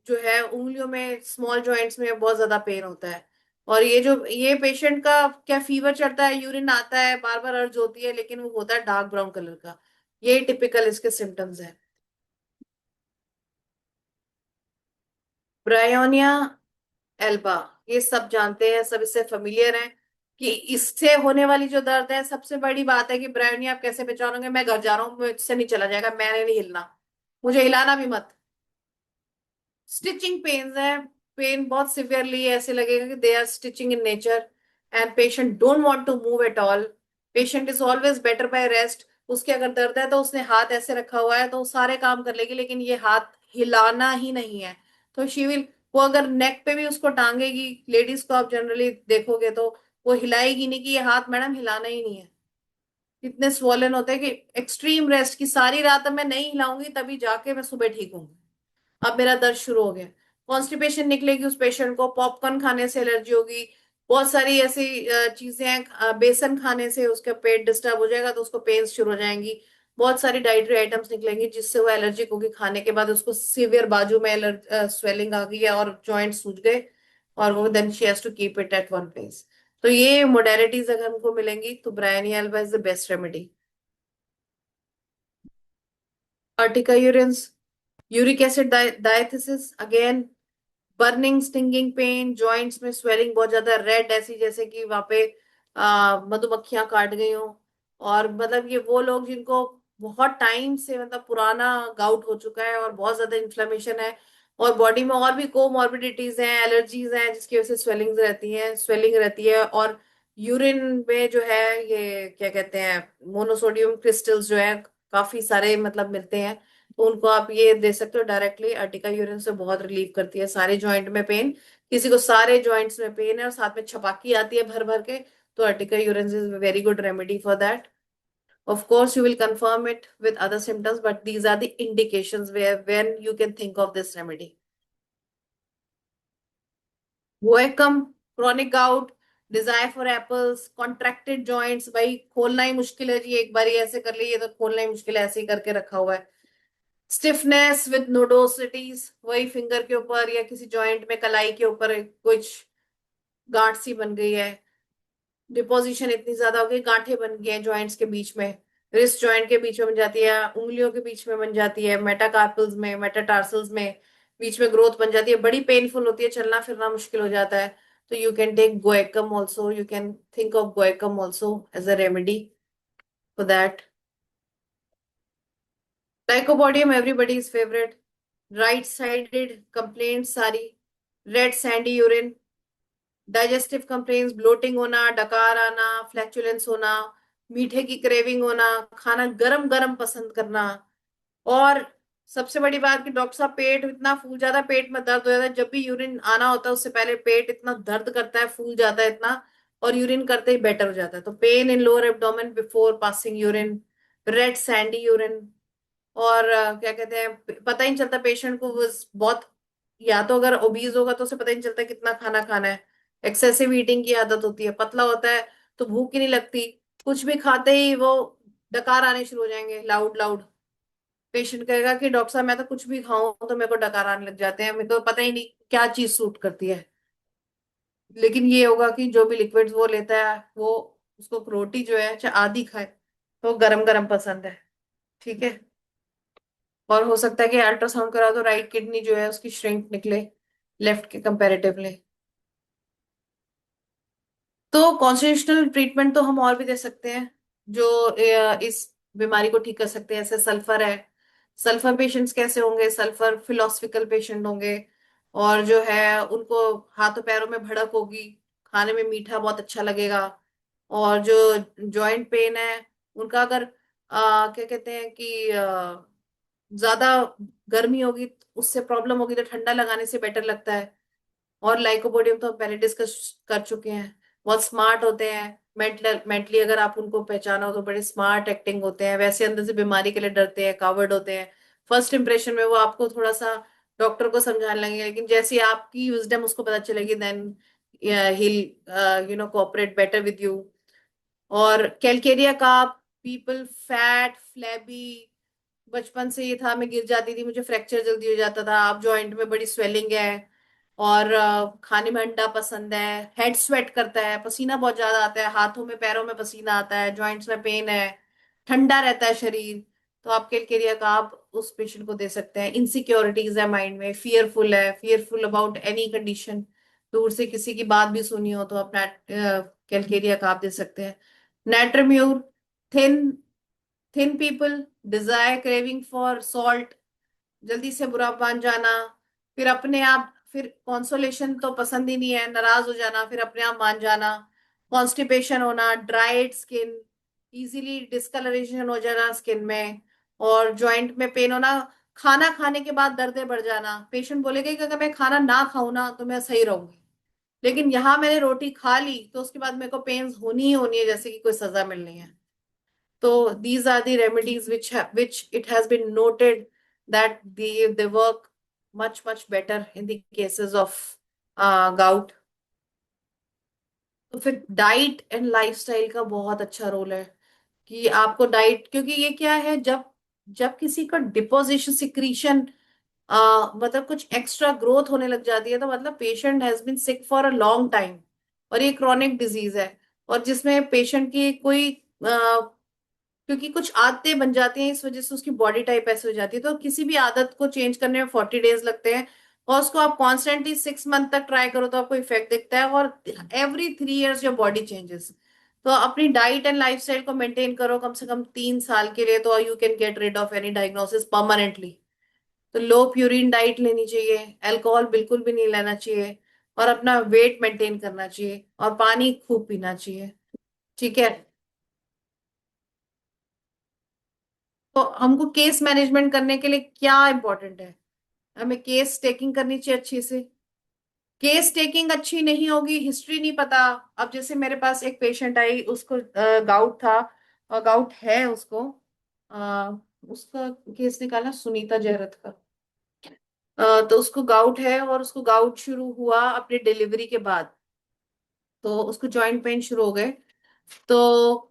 जो है उंगलियों में, स्मॉल जॉइंट्स में बहुत ज्यादा पेन होता है। और ये पेशेंट का क्या फीवर चढ़ता है, यूरिन आता है, बार बार अर्ज होती है, लेकिन वो होता है डार्क ब्राउन कलर का। यही टिपिकल इसके सिम्टम्स है। ब्रायोनिया एल्बा, ये सब जानते हैं, सब इससे फेमिलियर हैं कि इससे होने वाली जो दर्द है। सबसे बड़ी बात है कि ब्रायोनिया आप कैसे पहचानोगे? मैं घर जा रहा हूँ, मुझसे नहीं चला जाएगा, मैंने नहीं हिलना, मुझे हिलाना भी मत। स्टिचिंग पेन्स है, पेन बहुत सिवियरली ऐसे लगेगा कि they are stitching in nature, and patient don't want to move at all. Patient is always better by rest. उसके अगर दर्द है तो उसने हाथ ऐसे रखा हुआ है तो वो सारे काम कर लेगी, लेकिन ये हाथ हिलाना ही नहीं है। तो शी विल, वो अगर नेक पे भी उसको टांगेगी, लेडीज को आप जनरली देखोगे तो वो हिलाएगी नहीं कि ये हाथ मैडम हिलाना ही नहीं है। इतने स्वॉलन होते हैं कि एक्सट्रीम रेस्ट की सारी रात अब मैं नहीं हिलाऊंगी, तभी जाके मैं सुबह ठीक हूँ। अब मेरा दर्द शुरू हो गया। कॉन्स्टिपेशन निकलेगी उस पेशेंट को, पॉपकॉर्न खाने से एलर्जी होगी, बहुत सारी ऐसी चीजें हैं, बेसन खाने से उसका पेट डिस्टर्ब हो जाएगा तो उसको पेन्स शुरू हो जाएंगी। बहुत सारी डाइटरी आइटम्स निकलेंगी जिससे वो एलर्जिक होगी, खाने के बाद उसको सीवियर बाजू में स्वेलिंग आ गई है और जॉइंट सूज गए, और वो then she has to keep it at one place. तो ये मोडेलिटीज अगर हमको मिलेंगी तो bryonia alba is the best remedy. Urtica urens, uric acid diathesis again, burning, stinging pain, joints में स्वेलिंग बहुत ज्यादा, रेड ऐसी जैसे कि वहां पे मधुमक्खियां काट गई हो। और मतलब ये वो लोग जिनको बहुत टाइम से, मतलब पुराना गाउट हो चुका है और बहुत ज्यादा इन्फ्लेमेशन है, और बॉडी में और भी कोमॉर्बिडिटीज हैं, एलर्जीज हैं, जिसकी वजह से स्वेलिंग रहती है। और यूरिन में जो है ये क्या कहते हैं, मोनोसोडियम क्रिस्टल्स जो है काफी सारे मतलब मिलते हैं। तो उनको आप ये दे सकते हो डायरेक्टली। अर्टिका यूरिन से बहुत रिलीफ करती है सारे जॉइंट में पेन। किसी को सारे जॉइंट्स में पेन है और साथ में छपाकी आती है भर भर के, तो Ertiga urine is very good remedy for that. Of course, you will confirm it with other symptoms, but these are the indications where when you can think of this remedy. Guaiacum, chronic gout, desire for apples, contracted joints, भाई खोलना ही मुश्किल है जी, एक बार ऐसे कर लिए तो खोलना ही मुश्किल है, ऐसे ही करके रखा हुआ है। स्टिफनेस विद नोडोसिटीज, वही फिंगर के ऊपर या किसी जॉइंट में, कलाई के ऊपर कुछ गांठ सी बन गई है, डिपोजिशन इतनी ज्यादा हो गई, गांठें बन गई हैं जॉइंट्स के बीच में, रिस्ट जॉइंट के बीच में बन जाती है, उंगलियों के बीच में बन जाती है, मेटाकार्पल्स में, मेटाटार्सल्स में बीच में ग्रोथ बन जाती है, बड़ी पेनफुल होती है, चलना फिरना मुश्किल हो जाता है। तो you can take guaiacum also, you can think of guaiacum also as a remedy for that. Lycopodium everybody is favourite. Right sided complaints सारी, red sandy urine, digestive complaints, bloating होना, डकार आना, फ्लैचुलेंस होना, मीठे की क्रेविंग होना, खाना गरम गरम पसंद करना। और सबसे बड़ी बात कि डॉक्टर साहब पेट इतना फूल जाता है, पेट में दर्द हो जाता है, जब भी यूरिन आना होता है उससे पहले पेट इतना दर्द करता है, फूल जाता है इतना, और यूरिन करते ही बेटर हो जाता है। तो pain in lower abdomen before passing urine, red sandy urine, और क्या कहते हैं, पता ही नहीं चलता पेशेंट को, वो बहुत, या तो अगर ओबीज होगा तो उसे पता ही नहीं चलता कितना खाना खाना है, एक्सेसिव ईटिंग की आदत होती है, पतला होता है तो भूख ही नहीं लगती, कुछ भी खाते ही वो डकार आने शुरू हो जाएंगे लाउड लाउड। पेशेंट कहेगा कि डॉक्टर साहब मैं तो कुछ भी खाऊं तो मेरे को डकार आने लग जाते हैं, मेरे को पता ही नहीं क्या चीज सूट करती है। लेकिन ये होगा कि जो भी लिक्विड्स वो लेता है वो, उसको रोटी जो है चाहे आधी खाए तो गरम गरम पसंद है। ठीक है। और हो सकता है कि अल्ट्रासाउंड करा तो राइट किडनी जो है उसकी श्रिंक निकले लेफ्ट के कंपैरेटिवली। तो कॉन्स्टिट्यूशनल ट्रीटमेंट तो हम और भी दे सकते हैं जो इस बीमारी को ठीक कर सकते हैं। जैसे सल्फर है, सल्फर पेशेंट्स कैसे होंगे? सल्फर फिलोसफिकल पेशेंट होंगे, और जो है उनको हाथों पैरों में भड़क होगी, खाने में मीठा बहुत अच्छा लगेगा। और जो जॉइंट पेन है उनका, अगर क्या कहते हैं कि ज्यादा गर्मी होगी उससे प्रॉब्लम होगी तो ठंडा लगाने से बेटर लगता है। और लाइकोपोडियम तो हम पहले डिस्कस कर चुके हैं, बहुत स्मार्ट होते हैं, मेंटली अगर आप उनको पहचानो तो बड़े स्मार्ट एक्टिंग होते हैं, वैसे अंदर से बीमारी के लिए डरते हैं, कावर्ड होते हैं। फर्स्ट इंप्रेशन में वो आपको थोड़ा सा डॉक्टर को समझाने लगेंगे, लेकिन जैसे ही आपकी विजडम उसको पता चलेगी, then he'll cooperate better with you। और कैलकेरिया का पीपल फैट फ्लैबी, बचपन से ये था, मैं गिर जाती थी, मुझे फ्रैक्चर जल्दी हो जाता था, अब जॉइंट में बड़ी स्वेलिंग है। और खाने में अंडा पसंद है, हेड स्वेट करता है, पसीना बहुत ज्यादा आता है, हाथों में पैरों में पसीना आता है, जॉइंट्स में पेन है, ठंडा रहता है शरीर। तो आप कैलकेरिया का आप उस पेशेंट को दे सकते हैं। इनसिक्योरिटीज है माइंड में, फियरफुल है, फियरफुल अबाउट एनी कंडीशन, दूर से किसी की बात भी सुनी हो तो अपना कैलकेरिया का आप दे सकते हैं। Natrum mur, thin thin people desire craving for salt, जल्दी से बुरा मान जाना, फिर अपने आप, फिर कॉन्सोलेशन तो पसंद ही नहीं है, नाराज हो जाना, फिर अपने आप मान जाना, कॉन्स्टिपेशन होना, ड्राइड स्किन, इजीली डिस्कलरेशन हो जाना स्किन में, और जॉइंट में पेन होना, खाना खाने के बाद दर्दें बढ़ जाना। पेशेंट बोलेगा कि अगर मैं खाना ना खाऊं ना तो मैं सही रहूंगी, लेकिन यहाँ मैंने रोटी खा ली तो उसके बाद मेरे को पेन्स होनी ही होनी है, जैसे कि कोई सजा मिलनी है। So these are the remedies which it has been noted that they work much better in the cases of gout। तो फिर डाइट एंड लाइफस्टाइल का बहुत अच्छा रोल है कि आपको डाइट, क्योंकि ये क्या है, जब जब किसी का डिपोजिशन सिक्रीशन मतलब कुछ एक्स्ट्रा ग्रोथ होने लग जाती है, तो मतलब patient has been sick for a long time, और ये क्रॉनिक डिजीज है, और जिसमें पेशेंट की कोई क्योंकि कुछ आदतें बन जाती हैं, इस वजह से उसकी बॉडी टाइप ऐसे हो जाती है, तो किसी भी आदत को चेंज करने में 40 डेज लगते हैं, और उसको आप कॉन्स्टेंटली 6 मंथ तक ट्राई करो तो आपको इफेक्ट दिखता है, और every 3 years your body changes. तो अपनी डाइट एंड लाइफस्टाइल को मेंटेन करो कम से कम 3 साल के लिए, तो you can get rid of any diagnosis permanently. तो लो प्यूरिन डाइट लेनी चाहिए, अल्कोहल बिल्कुल भी नहीं लेना चाहिए, और अपना वेट मेंटेन करना चाहिए, और पानी खूब पीना चाहिए। ठीक है। तो हमको केस मैनेजमेंट करने के लिए क्या इंपॉर्टेंट है, हमें केस टेकिंग करनी चाहिए अच्छी से। केस टेकिंग अच्छी नहीं होगी, हिस्ट्री नहीं पता। अब जैसे मेरे पास एक पेशेंट आई, उसको गाउट था, और गाउट है उसको, अ, उसका केस निकाला सुनीता जहरत का। तो उसको गाउट है, और उसको गाउट शुरू हुआ अपनी डिलीवरी के बाद, तो उसको जॉइंट पेन शुरू हो गए। तो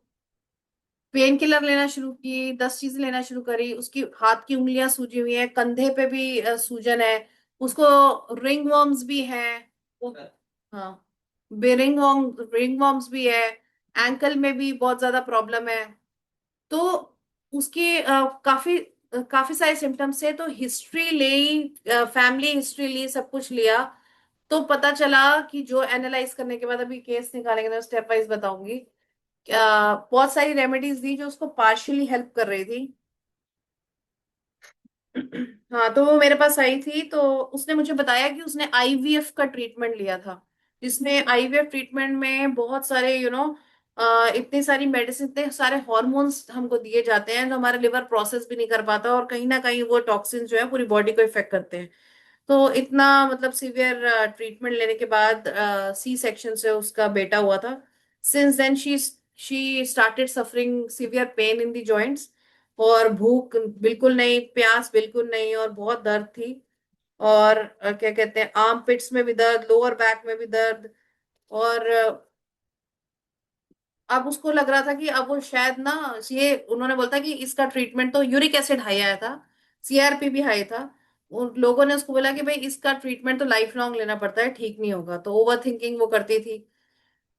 पेन किलर लेना शुरू की, 10 चीजें लेना शुरू करी, उसकी हाथ की उंगलियां सूजी हुई है, कंधे पे भी सूजन है, उसको रिंग वर्म्स भी है। हाँ, रिंग वर्म्स भी है, एंकल में भी बहुत ज्यादा प्रॉब्लम है। तो उसके काफी सारे सिम्टम्स है, तो हिस्ट्री ली, फैमिली हिस्ट्री ली, सब कुछ लिया, तो पता चला कि जो एनालाइज करने के बाद, अभी केस निकालेंगे तो स्टेप वाइज बताऊंगी, बहुत सारी रेमेडीज दी जो उसको पार्शियली हेल्प कर रही थी। हाँ, तो वो मेरे पास आई थी, तो उसने मुझे बताया कि उसने आईवीएफ का ट्रीटमेंट लिया था, जिसमें आईवीएफ ट्रीटमेंट में बहुत सारे इतनी सारी मेडिसिन, इतने सारे हॉर्मोन्स हमको दिए जाते हैं, जो हमारा लिवर प्रोसेस भी नहीं कर पाता, और कहीं ना कहीं वो टॉक्सिन जो है पूरी बॉडी को इफेक्ट करते हैं। तो इतना मतलब सीवियर ट्रीटमेंट लेने के बाद सी सेक्शन से उसका बेटा हुआ था। Since then she started suffering severe pain in the joints, और भूख बिल्कुल नहीं, प्यास बिल्कुल नहीं, और बहुत दर्द थी। और क्या कहते हैं, आर्म पिट्स में भी दर्द, लोअर बैक में भी दर्द। और अब उसको लग रहा था कि अब वो शायद ना, ये उन्होंने बोला था कि इसका ट्रीटमेंट, तो यूरिक एसिड हाई आया था, सीआरपी भी हाई था। उन लोगों ने उसको बोला कि भाई इसका ट्रीटमेंट तो लाइफ लॉन्ग लेना पड़ता है, ठीक नहीं होगा, तो ओवर थिंकिंग वो करती थी।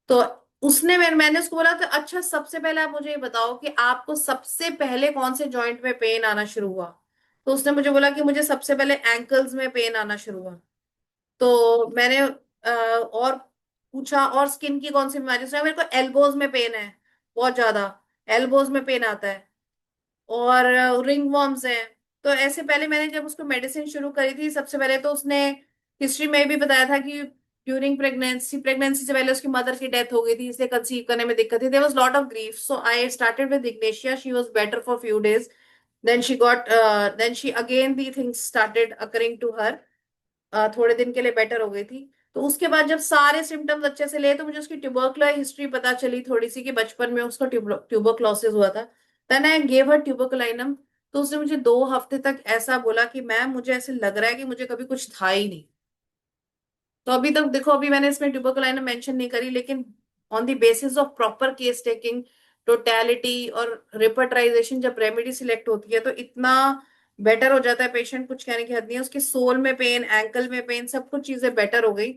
तो मैंने उसको बोला था, अच्छा सबसे पहले आप मुझे ये बताओ कि आपको सबसे पहले कौन से जॉइंट में पेन आना शुरू हुआ। तो उसने मुझे बोला कि मुझे सबसे पहले एंकल्स में पेन आना शुरू हुआ। तो मैंने और पूछा, और स्किन की कौन सी बीमारी, उसने मेरे को एल्बोज में पेन है, बहुत ज्यादा एल्बोज में पेन आता है, और रिंग वर्म्स हैं। तो ऐसे पहले मैंने जब उसको मेडिसिन शुरू करी थी, सबसे पहले तो उसने हिस्ट्री में भी बताया था कि ड्यूरिंग प्रेगनेंसी से पहले उसकी मदर की डेथ हो गई थी, इसलिए कंसीव करने में दिक्कत थी, there was lot of grief, so I started with ignatia, she was better for few days, then she again the things started occurring to her, थोड़े दिन के लिए बेटर हो गई थी। तो उसके बाद जब सारे सिम्टम्स अच्छे से ले तो मुझे उसकी ट्यूबरकुलर हिस्ट्री पता चली थोड़ी सी कि बचपन में उसको ट्यूबरक्लोसिस हुआ था। Then I gave her tuberculinum. तो उसने मुझे 2 हफ्ते तक ऐसा बोला कि मैम मुझे ऐसे लग रहा है कि मुझे कभी कुछ था ही नहीं। तो अभी तक देखो, अभी मैंने इसमें ट्यूबरकुलाइन मेंशन नहीं करी, लेकिन on the basis of proper case taking, totality और रिपर्टराइजेशन, जब रेमेडी सिलेक्ट होती है तो इतना बेटर हो जाता है पेशेंट, कुछ कहने की हद नहीं है। उसके सोल में पेन, एंकल में पेन, सब कुछ चीजें बेटर हो गई।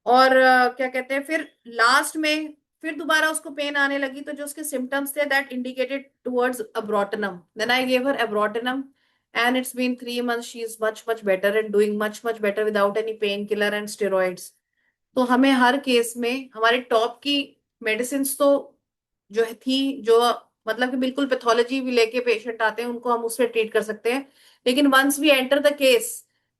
और क्या कहते हैं, फिर लास्ट में फिर दोबारा उसको पेन आने लगी, तो जो उसके सिम्टम्स थे that indicated towards abrotanum. Then I gave her abrotanum and it's been 3 months. She is much better and doing much better without any painkiller and steroids. तो हमें हर केस में हमारे टॉप की मेडिसिन तो जो थी, जो मतलब कि बिल्कुल पैथोलॉजी भी लेके पेशेंट आते हैं उनको हम उससे ट्रीट कर सकते हैं। लेकिन once we enter the case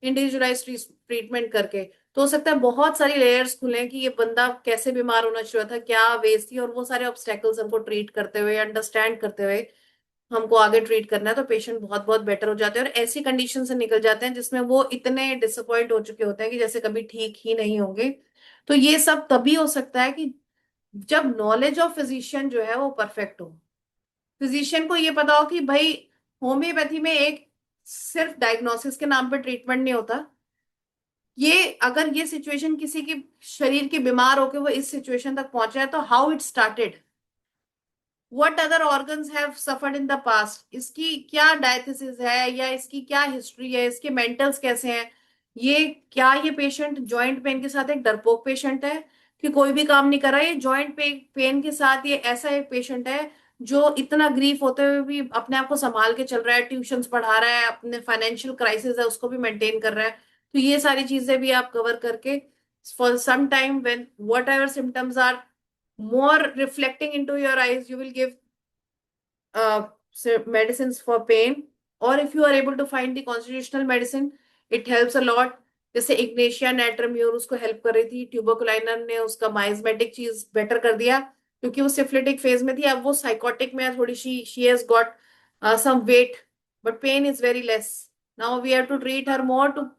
individualise treatment करके, तो हो सकता है बहुत सारी लेयर्स खुले कि ये बंदा कैसे बीमार होना शुरू था, क्या वेज थी, और वो सारे ऑब्स्टेकल्स हमको ट्रीट करते हुए, अंडरस्टैंड करते हुए हमको आगे ट्रीट करना है, तो पेशेंट बहुत बेटर हो जाते हैं और ऐसी कंडीशन से निकल जाते हैं जिसमें वो इतने डिसअपॉइंट हो चुके होते हैं कि जैसे कभी ठीक ही नहीं होंगे। तो ये सब तभी हो सकता है कि जब नॉलेज ऑफ फिजिशियन जो है वो परफेक्ट हो। फिजिशियन को ये पता हो कि भाई होम्योपैथी में एक सिर्फ डायग्नोसिस के नाम पे ट्रीटमेंट नहीं होता। ये अगर ये सिचुएशन किसी की शरीर की बीमार होके वो इस सिचुएशन तक पहुंचा है, तो how it started, what other organs have suffered in the past, इसकी क्या डायथिसिस है या इसकी क्या हिस्ट्री है, इसके मेंटल्स कैसे हैं, ये क्या ये पेशेंट जॉइंट पेन के साथ एक डरपोक पेशेंट है कि कोई भी काम नहीं कर रहा है, ये जॉइंट पेन के साथ ये ऐसा एक पेशेंट है जो इतना ग्रीफ होते हुए भी अपने आप को संभाल के चल रहा है, ट्यूशंस पढ़ा रहा है, अपने फाइनेंशियल क्राइसिस है उसको भी मेंटेन कर रहा है। तो ये सारी चीजें भी आप कवर करके for some time when whatever symptoms are more reflecting into your eyes, you will give medicines for pain. Or if you are able to find the constitutional medicine, it helps a lot. जैसे इग्नेशिया नेट्रम्यूर उसको हेल्प कर रही थी, ट्यूबरकुलाइनर ने उसका माइजमेटिक चीज बेटर कर दिया क्योंकि वो सिफिलिटिक फेज में थी। अब वो साइकोटिक में है थोड़ी she has got some weight, but pain is very less. Now we have to treat her more to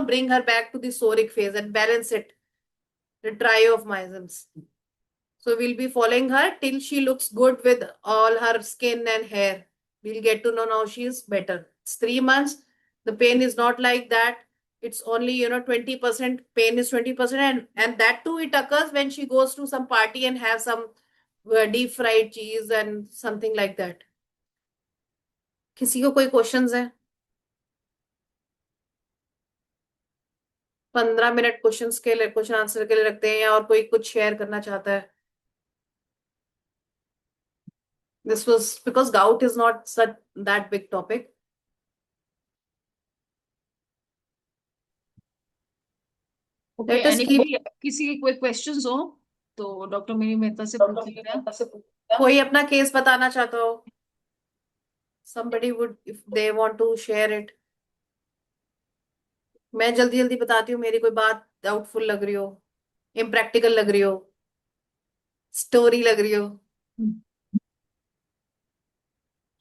bring her back to the soric phase and balance it, the triophymisms. So we'll be following her till she looks good with all her skin and hair. We'll get to know now she is better. It's 3 months. The pain is not like that. It's only, 20%. Pain is 20%. And that too, it occurs when she goes to some party and have some deep fried cheese and something like that. किसी को कोई क्वेश्चंस है? 15 मिनट क्वेश्चंस के लिए, क्वेश्चन आंसर के लिए रखते हैं, या और कोई कुछ शेयर करना चाहता है? This was because gout is not such that big topic. Okay, Let us keep anybody, किसी के कोई क्वेश्चंस हो तो डॉक्टर मिनी मेहता से पूछ डॉक्टर सकते हैं। मेहता से पूछा, कोई अपना केस बताना चाहता हो, somebody would if they want to share it. मैं जल्दी जल्दी बताती हूँ, मेरी कोई बात डाउटफुल लग रही हो, इम्प्रैक्टिकल लग रही हो, स्टोरी लग रही हो,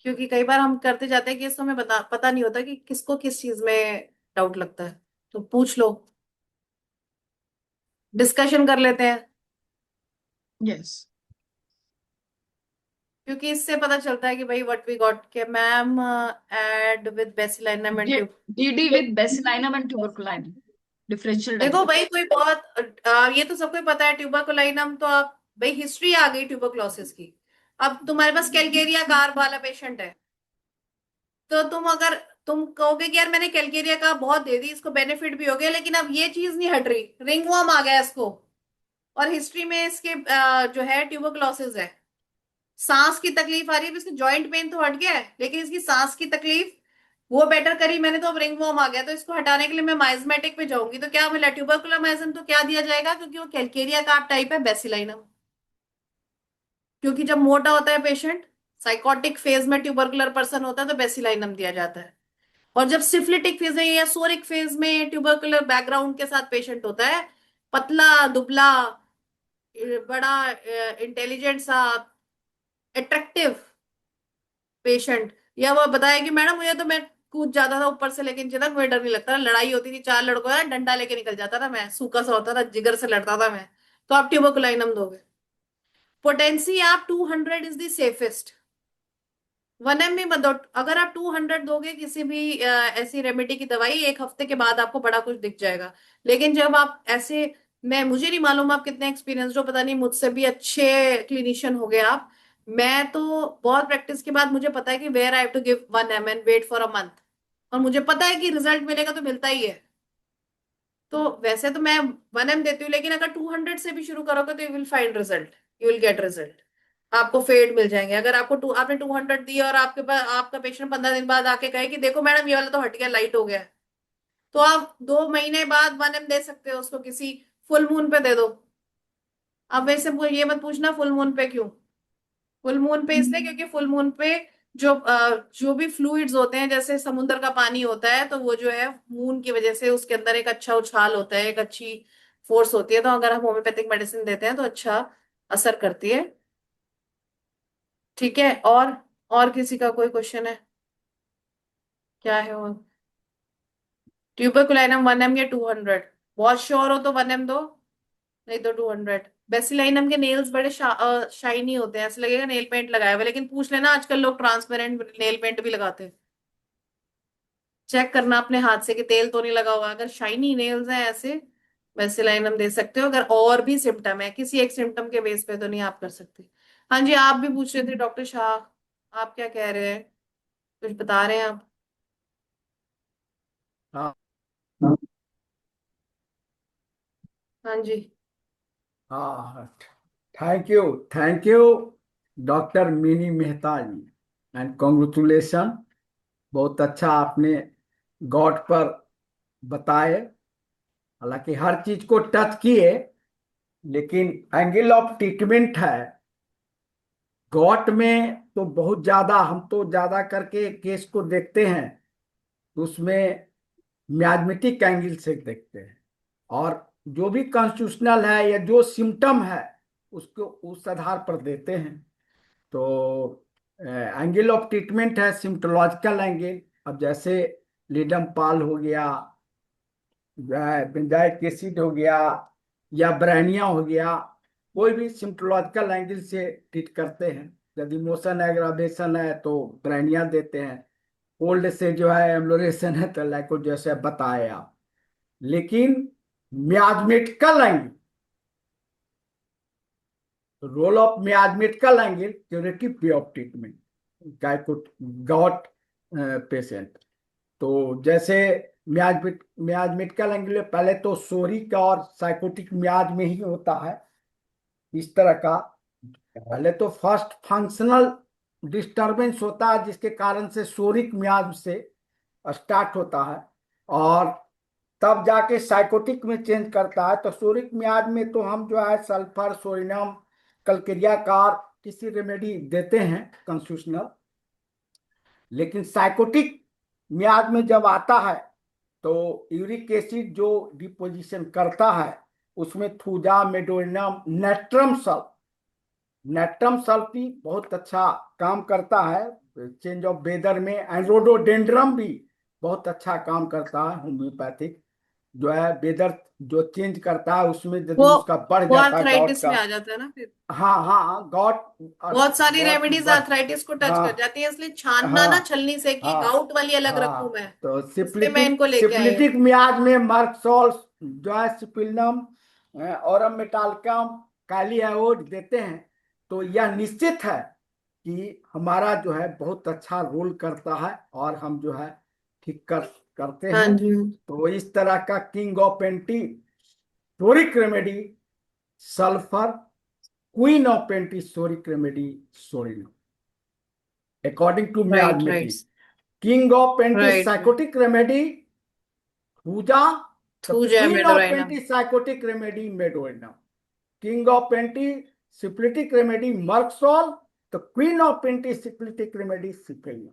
क्योंकि कई बार हम करते जाते हैं केस तो हमें पता नहीं होता कि किसको किस चीज में डाउट लगता है। तो पूछ लो, डिस्कशन कर लेते हैं, यस। क्योंकि इससे पता चलता है कि भाई व्हाट वी गॉट के managed with bacillinum and tub. GD with bacillinum and tuberculin, differential देखो डायग्नोस। भाई कोई बहुत ये तो सबको पता है ट्यूबरकुलाइनम, तो आप भाई हिस्ट्री आ गई ट्यूबरक्लोसिस की। अब तुम्हारे पास कैलकेरिया गार्ब वाला पेशेंट है, तो तुम कहोगे कि यार मैंने कैलकेरिया का बहुत दे दी, इसको बेनिफिट भी हो गया, लेकिन अब ये चीज नहीं हट रही, रिंगवर्म आ गया इसको, और हिस्ट्री में इसके जो है ट्यूबरक्लोसिस है, सांस की तकलीफ आ रही है, इसकी जॉइंट पेन तो हट गया है लेकिन इसकी सांस की तकलीफ वो बेटर करी मैंने, तो अब रिंगवर्म आ गया, तो इसको हटाने के लिए मैं माइजमेटिक पे जाऊंगी, तो क्या मिला, ट्यूबरकुलोमाइसिन, तो क्या दिया जाएगा क्योंकि वो कैलकेरिया का टाइप है, बेसिलाइनम। क्योंकि जब मोटा होता है पेशेंट, साइकोटिक फेज में ट्यूबरकुलर पर्सन होता है, तो बेसिलाइनम दिया जाता है। और जब सिफिलिटिक फेज में या सोरिक फेज में ट्यूबरकुलर बैकग्राउंड के साथ पेशेंट होता है, पतला दुबला, बड़ा इंटेलिजेंट सा, अट्रैक्टिव पेशेंट, या वो बताया कि मैडम मुझे तो मैं कूद जाता था ऊपर से, लेकिन जितना कोई डर नहीं लगता था। लड़ाई होती थी चार लड़कों का, डंडा लेके निकल जाता था मैं, सूखा सा होता था, जिगर से लड़ता था मैं। तो आप ट्यूबरकुलाइनम दोगे। पोटेंसी आप 200 इज द सेफेस्ट। 1 mg भी मत दो। अगर आप 200 दोगे किसी भी ऐसी रेमेडी की दवाई, 1 हफ्ते के बाद आपको बड़ा कुछ दिख जाएगा। लेकिन जब आप ऐसे, मैं मुझे नहीं मालूम आप कितने एक्सपीरियंस हो, पता नहीं, मुझसे भी अच्छे क्लिनिशियन हो गए आप। मैं तो बहुत प्रैक्टिस के बाद मुझे पता है कि where I have to give 1 mg and wait for a month. और मुझे पता है कि रिजल्ट मिलेगा तो मिलता ही है। तो वैसे तो मैं 1 mg देती हूँ, लेकिन अगर 200 से भी शुरू करोगे तो you will find result, you will get result. आपको फेड मिल जाएंगे। अगर आपने 200 दी और आपके पास आपका पेशेंट 15 दिन बाद आके कहे कि देखो मैडम ये वाला तो हट गया, लाइट हो गया है, तो आप 2 महीने बाद 1 mg दे सकते हो उसको, किसी फुल मून पे दे दो। अब वैसे ये मत पूछना फुल मून पे क्यों। फुल मून पे इसलिए क्योंकि फुल मून पे जो भी फ्लूइड्स होते हैं, जैसे समुद्र का पानी होता है, तो वो जो है मून की वजह से उसके अंदर एक अच्छा उछाल होता है, एक अच्छी फोर्स होती है। तो अगर हम होम्योपैथिक मेडिसिन देते हैं तो अच्छा असर करती है। ठीक है। और किसी का कोई क्वेश्चन है? क्या है और? ट्यूबरकुलाइनम 1 mg या 200? बहुत श्योर हो तो 1 mg दो, नहीं तो 200। बेसिलाइनम के नेल्स बड़े शाइनी होते हैं, ऐसे लगेगा नेल पेंट लगाया हुआ है। लेकिन पूछ लेना, आजकल लोग ट्रांसपेरेंट नेल पेंट भी लगाते हैं। चेक करना अपने हाथ से कि तेल तो नहीं लगा हुआ। अगर शाइनी नेल्स हैं ऐसे, बेसिलाइनम दे सकते हो। अगर और भी सिम्टम है, किसी एक सिम्टम के बेस पे तो नहीं आप कर सकते। हाँ जी, आप भी पूछ रहे थे डॉक्टर शाह, आप क्या कह रहे हैं? कुछ बता रहे हैं आप? हाँ हाँ जी। हाँ, thank you, thank you doctor Mini Mehta ji, and congratulation. बहुत अच्छा आपने गॉट पर बताए। हालांकि हर चीज को टच किए, लेकिन एंगल ऑफ ट्रीटमेंट है गॉट में तो बहुत ज्यादा। हम तो ज्यादा करके केस को देखते हैं तो उसमें म्याग्मेटिक एंगल से देखते हैं, और जो भी कॉन्स्टिट्यूशनल है या जो सिम्टम है उसको उस आधार पर देते हैं। तो एंगल ऑफ ट्रीटमेंट है सिम्टोलॉजिकल एंगल। अब जैसे लीडम पाल हो गया, बेंजाइक एसिड हो गया, या ब्रैनिया हो गया, कोई भी सिम्टोलॉजिकल एंगल से ट्रीट करते हैं। यदि मोशन एग्रावेशन है तो ब्रैनिया देते हैं, कोल्ड से जो है एम्लोरेशन है तो लाइको जैसे बताए आप। लेकिन miasmatical angle, role of miasmatical angle curative way of treatment गायको गॉट पेशेंट। तो जैसे मियाज्मेटिकल एंगल पहले तो सोरिक और साइकोटिक मियाज में ही होता है इस तरह का। पहले तो फर्स्ट फंक्शनल डिस्टरबेंस होता है जिसके कारण से सोरिक मियाज से स्टार्ट होता है, और तब जाके साइकोटिक में चेंज करता है। तो सोरिक मियाज में तो हम जो है सल्फर सोडियम कलक्रिया कार किसी रेमेडी देते हैं कंस्टिट्यूशनल। लेकिन साइकोटिक मियाज में जब आता है तो यूरिक एसिड जो डिपोजिशन करता है उसमें thuja medorrhinum natrum sulph, natrum sulph भी बहुत अच्छा काम करता है चेंज ऑफ वेदर में। एंड रोडोडेंड्रम भी बहुत अच्छा काम करता है होम्योपैथिक, जो है वेदर जो चेंज करता है उसमें यदि वो उसका बढ़ वो जाता है गॉट आर्थराइटिस का। में आ जाता है ना फिर। हाँ हाँ, गॉट बहुत सारी गॉट रेमेडीज बढ़। आर्थराइटिस को टच कर हाँ जाती है, इसलिए छानना ना हाँ छलनी से कि हाँ गाउट वाली अलग रखूं हाँ। मैं। तो इसलिए मैं सिप्लिटिक इनको लेके आई हूँ। सिप्लिटिक मियाज में मर्कसोल जो है सिपिलनम और मेटालिकम काली आयोड देते हैं। तो यह निश्चित है कि हमारा जो है बहुत अच्छा रोल करता है, और हम जो है ठीक करते हाँ हैं। जी। तो इस तरह का king of anti psoric remedy sulphur, queen of anti psoric remedy psorinum, according to right right. Miasmatic. King of right right. Antisycotic remedy thuja, the thuja queen of medorrhinum. Antisycotic remedy medorrhinum. King of antisyphilitic remedy merc sol, the queen of antisyphilitic remedy syphilinum.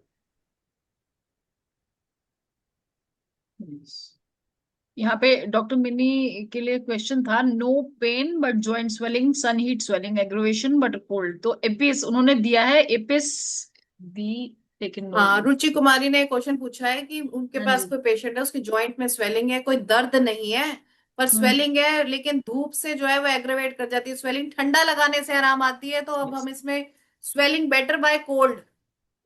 यहाँ पे डॉक्टर मिनी के लिए क्वेश्चन था, no pain but joint swelling, sun heat swelling, aggravation but cold. तो एपिस उन्होंने दिया है, एपिस दी लेकिन हाँ, रुचि कुमारी ने क्वेश्चन पूछा है कि उनके हाँ पास जी। कोई पेशेंट है, उसकी जॉइंट में स्वेलिंग है, कोई दर्द नहीं है पर हम्म। स्वेलिंग है, लेकिन धूप से जो है वो एग्रेवेट कर जाती है स्वेलिंग, ठंडा लगाने से आराम आती है। तो अब Yes. हम इसमें स्वेलिंग बेटर बाय कोल्ड,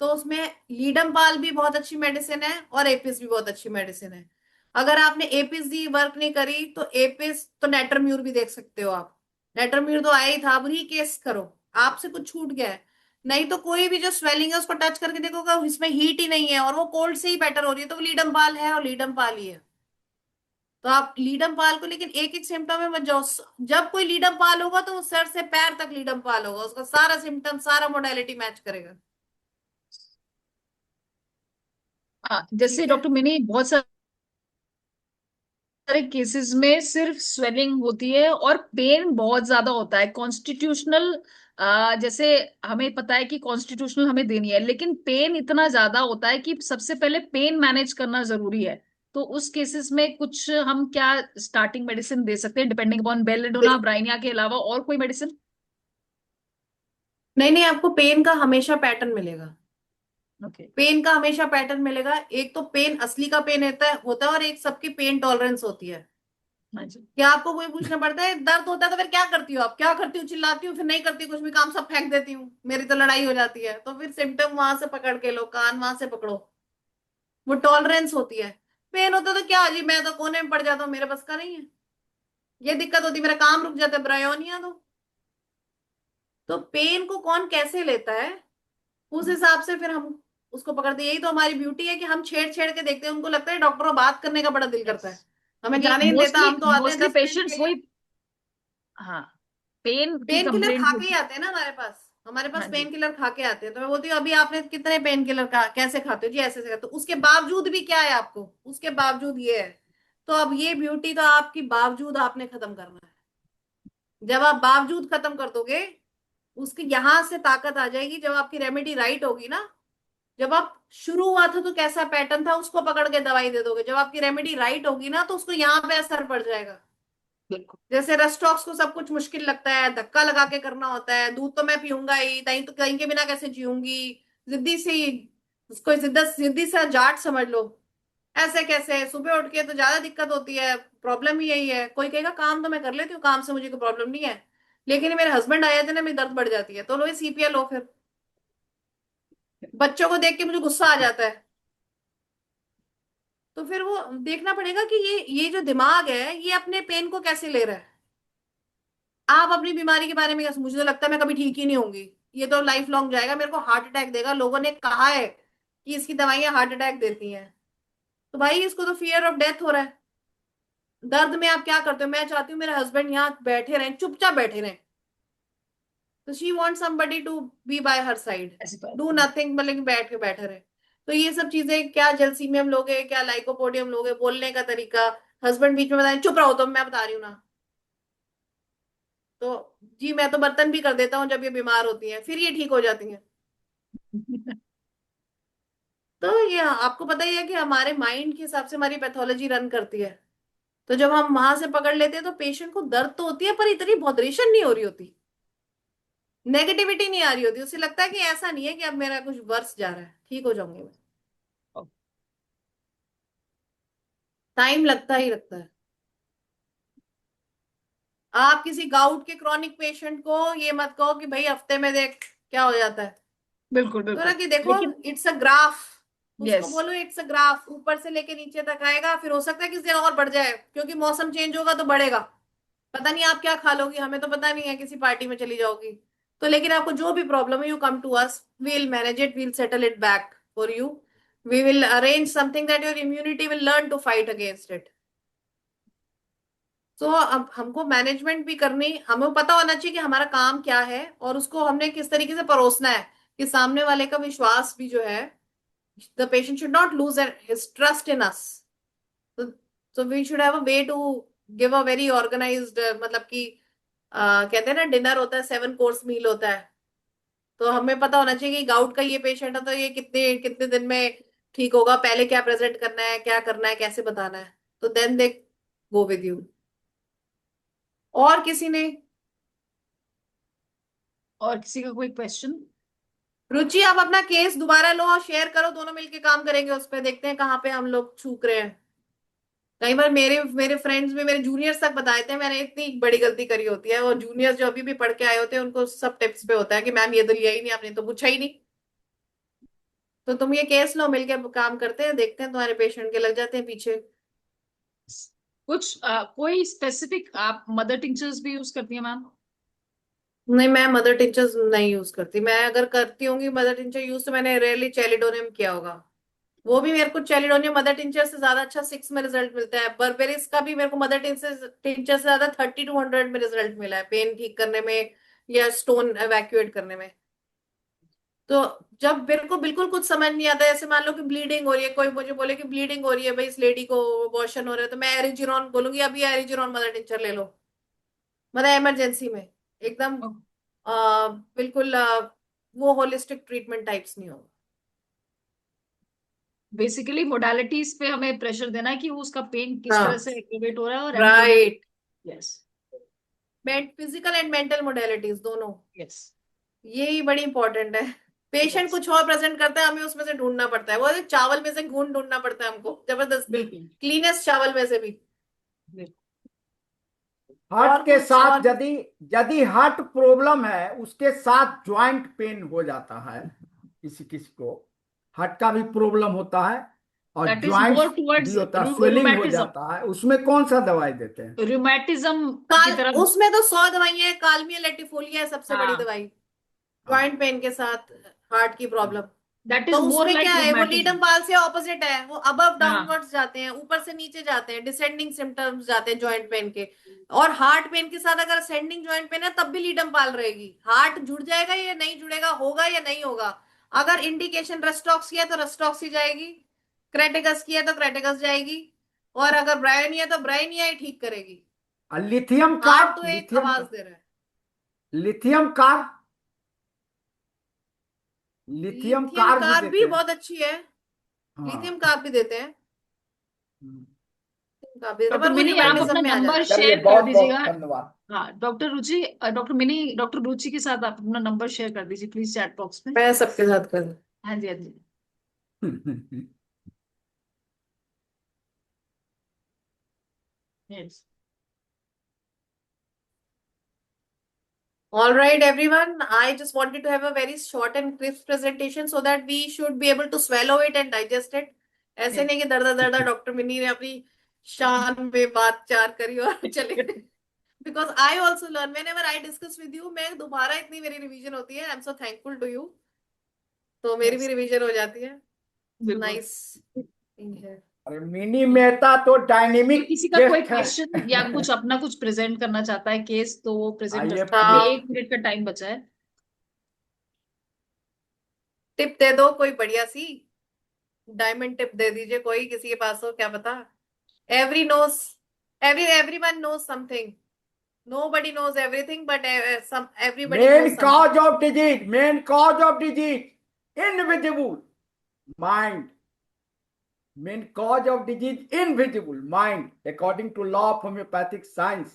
तो उसमें लीडम पाल भी बहुत अच्छी मेडिसिन है और एपिस भी बहुत अच्छी मेडिसिन है। अगर आपने एपिस दी वर्क नहीं करी तो एपिस तो नेटरम्यूर भी देख सकते हो आप। नेटरम्यूर तो आया ही था, अब केस करो, आपसे कुछ छूट गया है। नहीं तो कोई भी जो स्वेलिंग है उसको टच करके देखोगा इसमें हीट ही नहीं है और वो कोल्ड से ही बेटर हो रही है, तो वो लीडम पाल है और लीडम पाल ही है। तो आप लीडम पाल को, लेकिन एक एक सिम्टम में मत जाओ। जब कोई लीडम पाल होगा तो वो सर से पैर तक लीडम पाल होगा, उसका सारा सिम्टम सारा मोडालिटी मैच करेगा। हाँ, जैसे ठीक है। डॉक्टर मिनी बहुत सारे केसेस में सिर्फ स्वेलिंग होती है और पेन बहुत ज्यादा होता है कॉन्स्टिट्यूशनल। जैसे हमें पता है कि कॉन्स्टिट्यूशनल हमें देनी है, लेकिन पेन इतना ज्यादा होता है कि सबसे पहले पेन मैनेज करना जरूरी है। तो उस केसेस में कुछ हम क्या स्टार्टिंग मेडिसिन दे सकते हैं डिपेंडिंग अपॉन बेलेडोना ब्राइनिया के अलावा और कोई मेडिसिन? नहीं नहीं, आपको पेन का हमेशा पैटर्न मिलेगा। ओके। पेन का हमेशा पैटर्न मिलेगा। एक तो पेन असली का पेन होता है और एक सबकी पेन टॉलरेंस होती है। हाँ जी। क्या आपको कोई पूछना पड़ता है दर्द होता है तो फिर क्या करती हो आप? क्या करती हूँ? चिल्लाती हूँ, फिर नहीं करती कुछ भी काम, सब फेंक देती हूँ, मेरी तो लड़ाई हो जाती है। तो फिर सिम्टम वहां से पकड़ के लो, कान वहां से पकड़ो, वो टॉलरेंस होती है। पेन होता है तो क्या जी, मैं तो कोने में पड़ जाता हूँ, मेरे बस का नहीं है, ये दिक्कत होती है, मेरा काम रुक जाता है, ब्रायोनिया दो। तो पेन को कौन कैसे लेता है उस हिसाब से फिर हम उसको पकड़ते हैं। यही तो हमारी ब्यूटी है कि हम छेड़ छेड़ के देखते हैं, उनको लगता है डॉक्टर को बात करने का बड़ा दिल यस। करता है, हमें क्योंकि जाने ही नहीं देता, मोस्टली हम तो आते हैं मोस्टली 10 मिनट के पेशेंट्स लिए। वही। हाँ, पेन की पेन किलर कंप्लेंट खा के ही होती। आते हैं ना हमारे पास, हमारे पास हाँ जी। पेन किलर खा के आते हैं। तो मैं बोलती हूँ अभी आपने कितने पेन किलर खा, कैसे खाते हो जी? ऐसे ऐसे। तो उसके बावजूद भी क्या है आपको, उसके बावजूद ये है। तो अब ये ब्यूटी तो आपकी बावजूद आपने खत्म करना है। जब आप बावजूद खत्म कर दोगे, उसके यहां से ताकत आ जाएगी जब आपकी रेमेडी राइट होगी ना। जब आप शुरू हुआ था तो कैसा पैटर्न था उसको पकड़ के दवाई दे दोगे, जब आपकी रेमेडी राइट होगी ना तो उसको यहाँ पे असर पड़ जाएगा। बिल्कुल। जैसे रेस्टॉक्स को सब कुछ मुश्किल लगता है, धक्का लगा के करना होता है, दूध तो मैं पीऊंगा ही, दही तो कहीं के बिना कैसे जीऊंगी, जिद्दी सी, उसको जिद्दत जिद्दी सा जाट समझ लो। ऐसे कैसे सुबह उठ के तो ज्यादा दिक्कत होती है। प्रॉब्लम ही यही है। कोई कहेगा काम तो मैं कर लेती हूँ, काम से मुझे कोई प्रॉब्लम नहीं है, लेकिन मेरे हस्बैंड आ जाते हैं ना, मेरी दर्द बढ़ जाती है। तो लो सीपीएल लो फिर। बच्चों को देख के मुझे गुस्सा आ जाता है। तो फिर वो देखना पड़ेगा कि ये जो दिमाग है ये अपने पेन को कैसे ले रहा है। आप अपनी बीमारी के बारे में क्या, मुझे तो लगता है मैं कभी ठीक ही नहीं होंगी, ये तो लाइफ लॉन्ग जाएगा, मेरे को हार्ट अटैक देगा, लोगों ने कहा है कि इसकी दवाइयां हार्ट अटैक देती हैं। तो भाई इसको तो फियर ऑफ डेथ हो रहा है। दर्द में आप क्या करते हो? मैं चाहती हूँ मेरे हस्बैंड यहाँ बैठे रहें, चुपचाप बैठे रहें। तो she want somebody to be by her side, ऐसी बात डू नहीं। नथिंग, मतलब कि बैठ के बैठे रहे। तो ये सब चीजें, क्या जेलसीमियम लोगे, क्या लाइकोपोडियम लोगे, बोलने का तरीका, हस्बैंड बीच में बताए चुप रहो, तो मैं बता रही हूँ ना। तो जी मैं तो बर्तन भी कर देता हूँ जब ये बीमार होती हैं, फिर ये ठीक हो जाती हैं। तो ये आपको पता ही है कि हमारे माइंड के हिसाब से हमारी पैथोलॉजी रन करती है। तो जब हम वहां से पकड़ लेते हैं तो पेशेंट को दर्द तो होती है पर इतनी बॉदरेशन नहीं हो रही होती, नेगेटिविटी नहीं आ रही होती, उसे लगता है कि ऐसा नहीं है कि अब मेरा कुछ वर्स जा रहा है, ठीक हो जाऊंगी मैं। टाइम लगता ही लगता है। आप किसी गाउट के क्रॉनिक पेशेंट को ये मत कहो कि भाई हफ्ते में देख क्या हो जाता है। बिल्कुल तो ना बिल्कुल। कि देखो लेकिन इट्स अ ग्राफ, उसको यस। बोलो इट्स अ ग्राफ, ऊपर से लेके नीचे तक आएगा, फिर हो सकता है किसी दिन और बढ़ जाए क्योंकि मौसम चेंज होगा तो बढ़ेगा। पता नहीं आप क्या खा लोगी, हमें तो पता नहीं है, किसी पार्टी में चली जाओगी। तो लेकिन आपको जो भी प्रॉब्लम है you come to us, we'll manage it, we'll settle it back for you, we will arrange something that your immunity will learn to fight against it. तो अब हमको मैनेजमेंट भी करनी, हमें पता होना चाहिए कि हमारा काम क्या है और उसको हमने किस तरीके से परोसना है कि सामने वाले का विश्वास भी जो है, the patient should not lose his trust in us. तो we should have a way to give a very organised, मतलब कि कहते हैं ना डिनर होता है, 7 कोर्स मील होता है। तो हमें पता होना चाहिए कि गाउट का ये पेशेंट है तो ये कितने कितने दिन में ठीक होगा, पहले क्या प्रेजेंट करना है, क्या करना है, कैसे बताना है। तो then they go with you. और किसी ने? और किसी का कोई क्वेश्चन? रुचि, आप अपना केस दोबारा लो और शेयर करो, दोनों मिलके काम करेंगे उस पे, देखते हैं कहाँ पे हम लोग चूक रहे हैं। कई बार मेरे मेरे फ्रेंड्स में मेरे जूनियर्स तक बताए थे मैंने इतनी बड़ी गलती करी होती है, और जूनियर्स जो अभी भी पढ़ के आए होते हैं उनको सब टिप्स पे होता है कि मैम ये तो लिया ही नहीं आपने, तो पूछा ही नहीं। तो तुम ये केस लो, मिलके काम करते हैं, देखते हैं तुम्हारे पेशेंट के लग जाते हैं पीछे। कुछ कोई स्पेसिफिक आप मदर टिंचर्स भी यूज करती है मैम? नहीं, मैं मदर टिंचर्स नहीं यूज करती। मैं अगर करती होंगी मदर टिंचर यूज तो मैंने रेयरली चेलिडोनियम किया होगा। वो भी मेरे को चेलिडोनियम मदर टिंचर से ज्यादा अच्छा 6 में रिजल्ट मिलता है। बर्बेरिस का भी मेरे को मदर टिंचर टिंचर से ज्यादा 30 to 100 में रिजल्ट मिला है, पेन ठीक करने में या स्टोन एवैक्यूएट करने में। तो जब मेरे को बिल्कुल कुछ समझ नहीं आता, ऐसे मान लो कि ब्लीडिंग हो रही है, कोई मुझे बोले कि ब्लीडिंग हो रही है भाई इस लेडी को, अबॉर्शन हो रहा है, तो मैं एरिजिनॉन बोलूंगी अभी एरिजिनॉन मदर टिंचर ले लो, मतलब इमरजेंसी में एकदम। बिल्कुल वो होलिस्टिक ट्रीटमेंट टाइप्स नहीं होगा। बेसिकली मोडालिटीज पे हमें प्रेशर देना है कि वो उसका पेन किस तरह हाँ, से एक्टिवेट हो रहा है और androgen. Right. Yes. Physical and mental modalities दोनों, यस। यही बड़ी इंपॉर्टेंट है। Patient yes. कुछ और प्रेजेंट करता है, हमें उसमें से ढूंढना पड़ता है, वो चावल में से घून ढूंढना पड़ता है हमको जबरदस्ती, बिल्कुल। क्लीनेस्ट चावल में से भी। बिल्कुल। हार्ट और के कुछ साथ और। यदि यदि हार्ट प्रॉब्लम है उसके साथ जॉइंट पेन हो जाता है, किसी किसी को हार्ट का भी प्रॉब्लम होता है और that is joints more towards भी होता है, स्वेलिंग हो रूमेटिज्म। जाता है, उसमें कौन सा दवाई देते हैं? रूमेटिज्म की काल तरफ। उसमें तो 100 दवाइयां हैं, कालमिया लेटिफोलिया है सबसे बड़ी हाँ। दवाई हाँ। जॉइंट पेन के साथ, हार्ट की प्रॉब्लम। दैट तो इज मोर उसमें लाइक क्या है, वो रूमेटिज्म। लीडम पाल से ऑपोजिट है, वो अबव हाँ। डाउनवर्ड्स जाते हैं, ऊपर से नीचे जाते हैं, डिसेंडिंग सिम्टम्स जाते हैं जॉइंट पेन के। और हार्ट पेन के साथ अगर असेंडिंग जॉइंट पेन है तब भी लीडम पाल रहेगी, हार्ट जुड़ जाएगा या नहीं जुड़ेगा, होगा या नहीं होगा। अगर इंडिकेशन रस्टॉक्स की है तो रस्टॉक्स ही जाएगी, क्रेटिकस की है तो क्रेटिकस जाएगी, और अगर ब्रायनिया है तो ब्रायनिया ही ठीक करेगी। और लिथियम हार्ट तो कार्ब, एक आवाज दे रहा है। Lithium carb, lithium lithium carb भी कार्ब भी देते हैं। बहुत अच्छी है, लिथियम हाँ। कार्ब भी देते हैं, कार्ब भी देते हैं, डॉक्टर पर वो मिनी आप न्यूमेटिज्म अपना में आ नंबर जाता है। चलिए, शेयर कर बहुत दीजिएगा। बहुत धन्यवाद। हाँ डॉक्टर रुचि, डॉक्टर मिनी, डॉक्टर रुचि के साथ आप अपना नंबर शेयर कर दीजिए प्लीज चैट बॉक्स में। मैं सबके साथ कर। हाँ जी, हाँ जी। Yes. All right, everyone. I just wanted to have a very short and crisp presentation so that we should be able to swallow it and digest it. ऐसे यस। नहीं कि दरदर दरदर डॉक्टर मिनी ने अपनी शान में बात चार करी और चले गए। Because I also learn whenever I discuss with you, मैं दोबारा इतनी मेरी रिवीजन होती है, I am so thankful to you. तो मेरी भी यस। रिवीजन हो जाती है। बिल्कुल। नाइस थिंग है। अरे मिनी मेहता तो तो डायनेमिक किसी का कोई गेस्ट है। क्वेश्चन या कुछ अपना कुछ प्रेजेंट करना चाहता है केस तो वो प्रेजेंट कर आइए सकता है, अभी प्लीज। हाँ, 1 मिनट का टाइम बचा है। टिप दे दो कोई बढ़िया सी, डायमंड टिप दे दीजिए कोई, किसी के पास हो क्या पता। Every knows, everyone knows something, nobody knows everything, but some everybody main knows something. Cause of disease, main cause of disease invisible mind, main cause of disease invisible mind according to law of homeopathic science.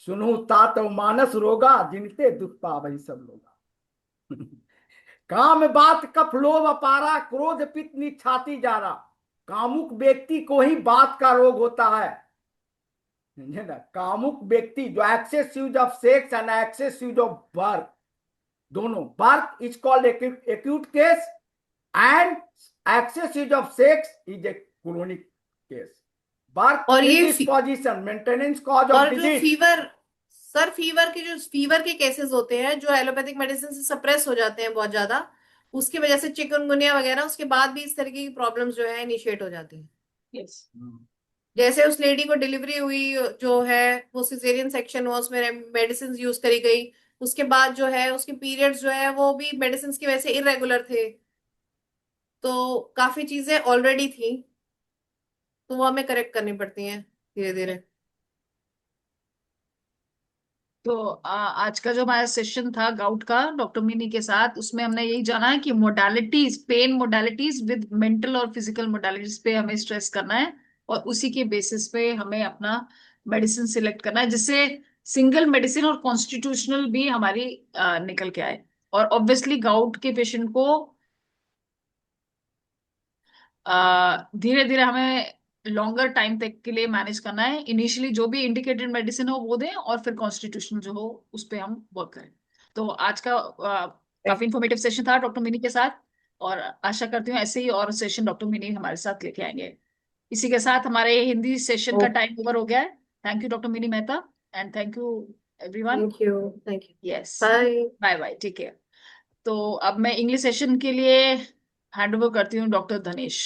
सुनु तात मानस रोगा जिनते दुख पावई सब लोगा। काम बात कफ लोभ अपारा क्रोध पित्त छाती जारा, कामुक व्यक्ति को ही बात का रोग होता है। समझे ना, कामुक व्यक्ति जो excess use of sex and excess use of work, दोनों work is called acute case and excess use of sex is a chronic case. Work और ये इंडिस्पोजिशन मेंटेनेंस कॉज ऑफ और जो डिजीज। फीवर, सर फीवर के जो फीवर के केसेस होते हैं जो एलोपैथिक मेडिसिन से सप्रेस हो जाते हैं बहुत ज्यादा, उसकी वजह से चिकनगुनिया वगैरह, उसके बाद भी इस तरीके की प्रॉब्लम्स जो है इनिशिएट हो जाती हैं। यस। जैसे उस लेडी को डिलीवरी हुई जो है, वो सिजेरियन सेक्शन हुआ, उसमें मेडिसिन यूज करी गई, उसके बाद जो है उसके पीरियड्स जो है वो भी मेडिसिन की वजह से इरेगुलर थे, तो काफी चीजें ऑलरेडी थी, तो वो हमें करेक्ट करनी पड़ती हैं धीरे धीरे। तो आज का जो हमारा सेशन था गाउट का डॉक्टर मिनी के साथ, उसमें हमने यही जाना है कि modalities, pain modalities with mental और फिजिकल मोडालिटीज पे हमें स्ट्रेस करना है, और उसी के बेसिस पे हमें अपना मेडिसिन सिलेक्ट करना है जिससे सिंगल मेडिसिन और कॉन्स्टिट्यूशनल भी हमारी निकल के आए। और ऑब्वियसली गाउट के पेशेंट को धीरे धीरे हमें लॉन्गर टाइम तक के लिए मैनेज करना है। इनिशियली जो भी इंडिकेटेड मेडिसिन हो वो दें, और फिर कॉन्स्टिट्यूशन जो हो उस पर हम वर्क करें। तो आज का काफी इंफॉर्मेटिव सेशन था डॉक्टर मिनी के साथ, और आशा करती हूँ ऐसे ही और सेशन डॉक्टर मिनी हमारे साथ लेके आएंगे। इसी के साथ हमारे हिंदी सेशन का टाइम ओवर हो गया है। Thank you doctor Mini Mehta, and thank you everyone. Thank you. Thank you. Yes, bye. Bye bye, ठीक है। तो अब मैं इंग्लिश सेशन के लिए हैंड ओवर करती हूँ डॉक्टर धनेश।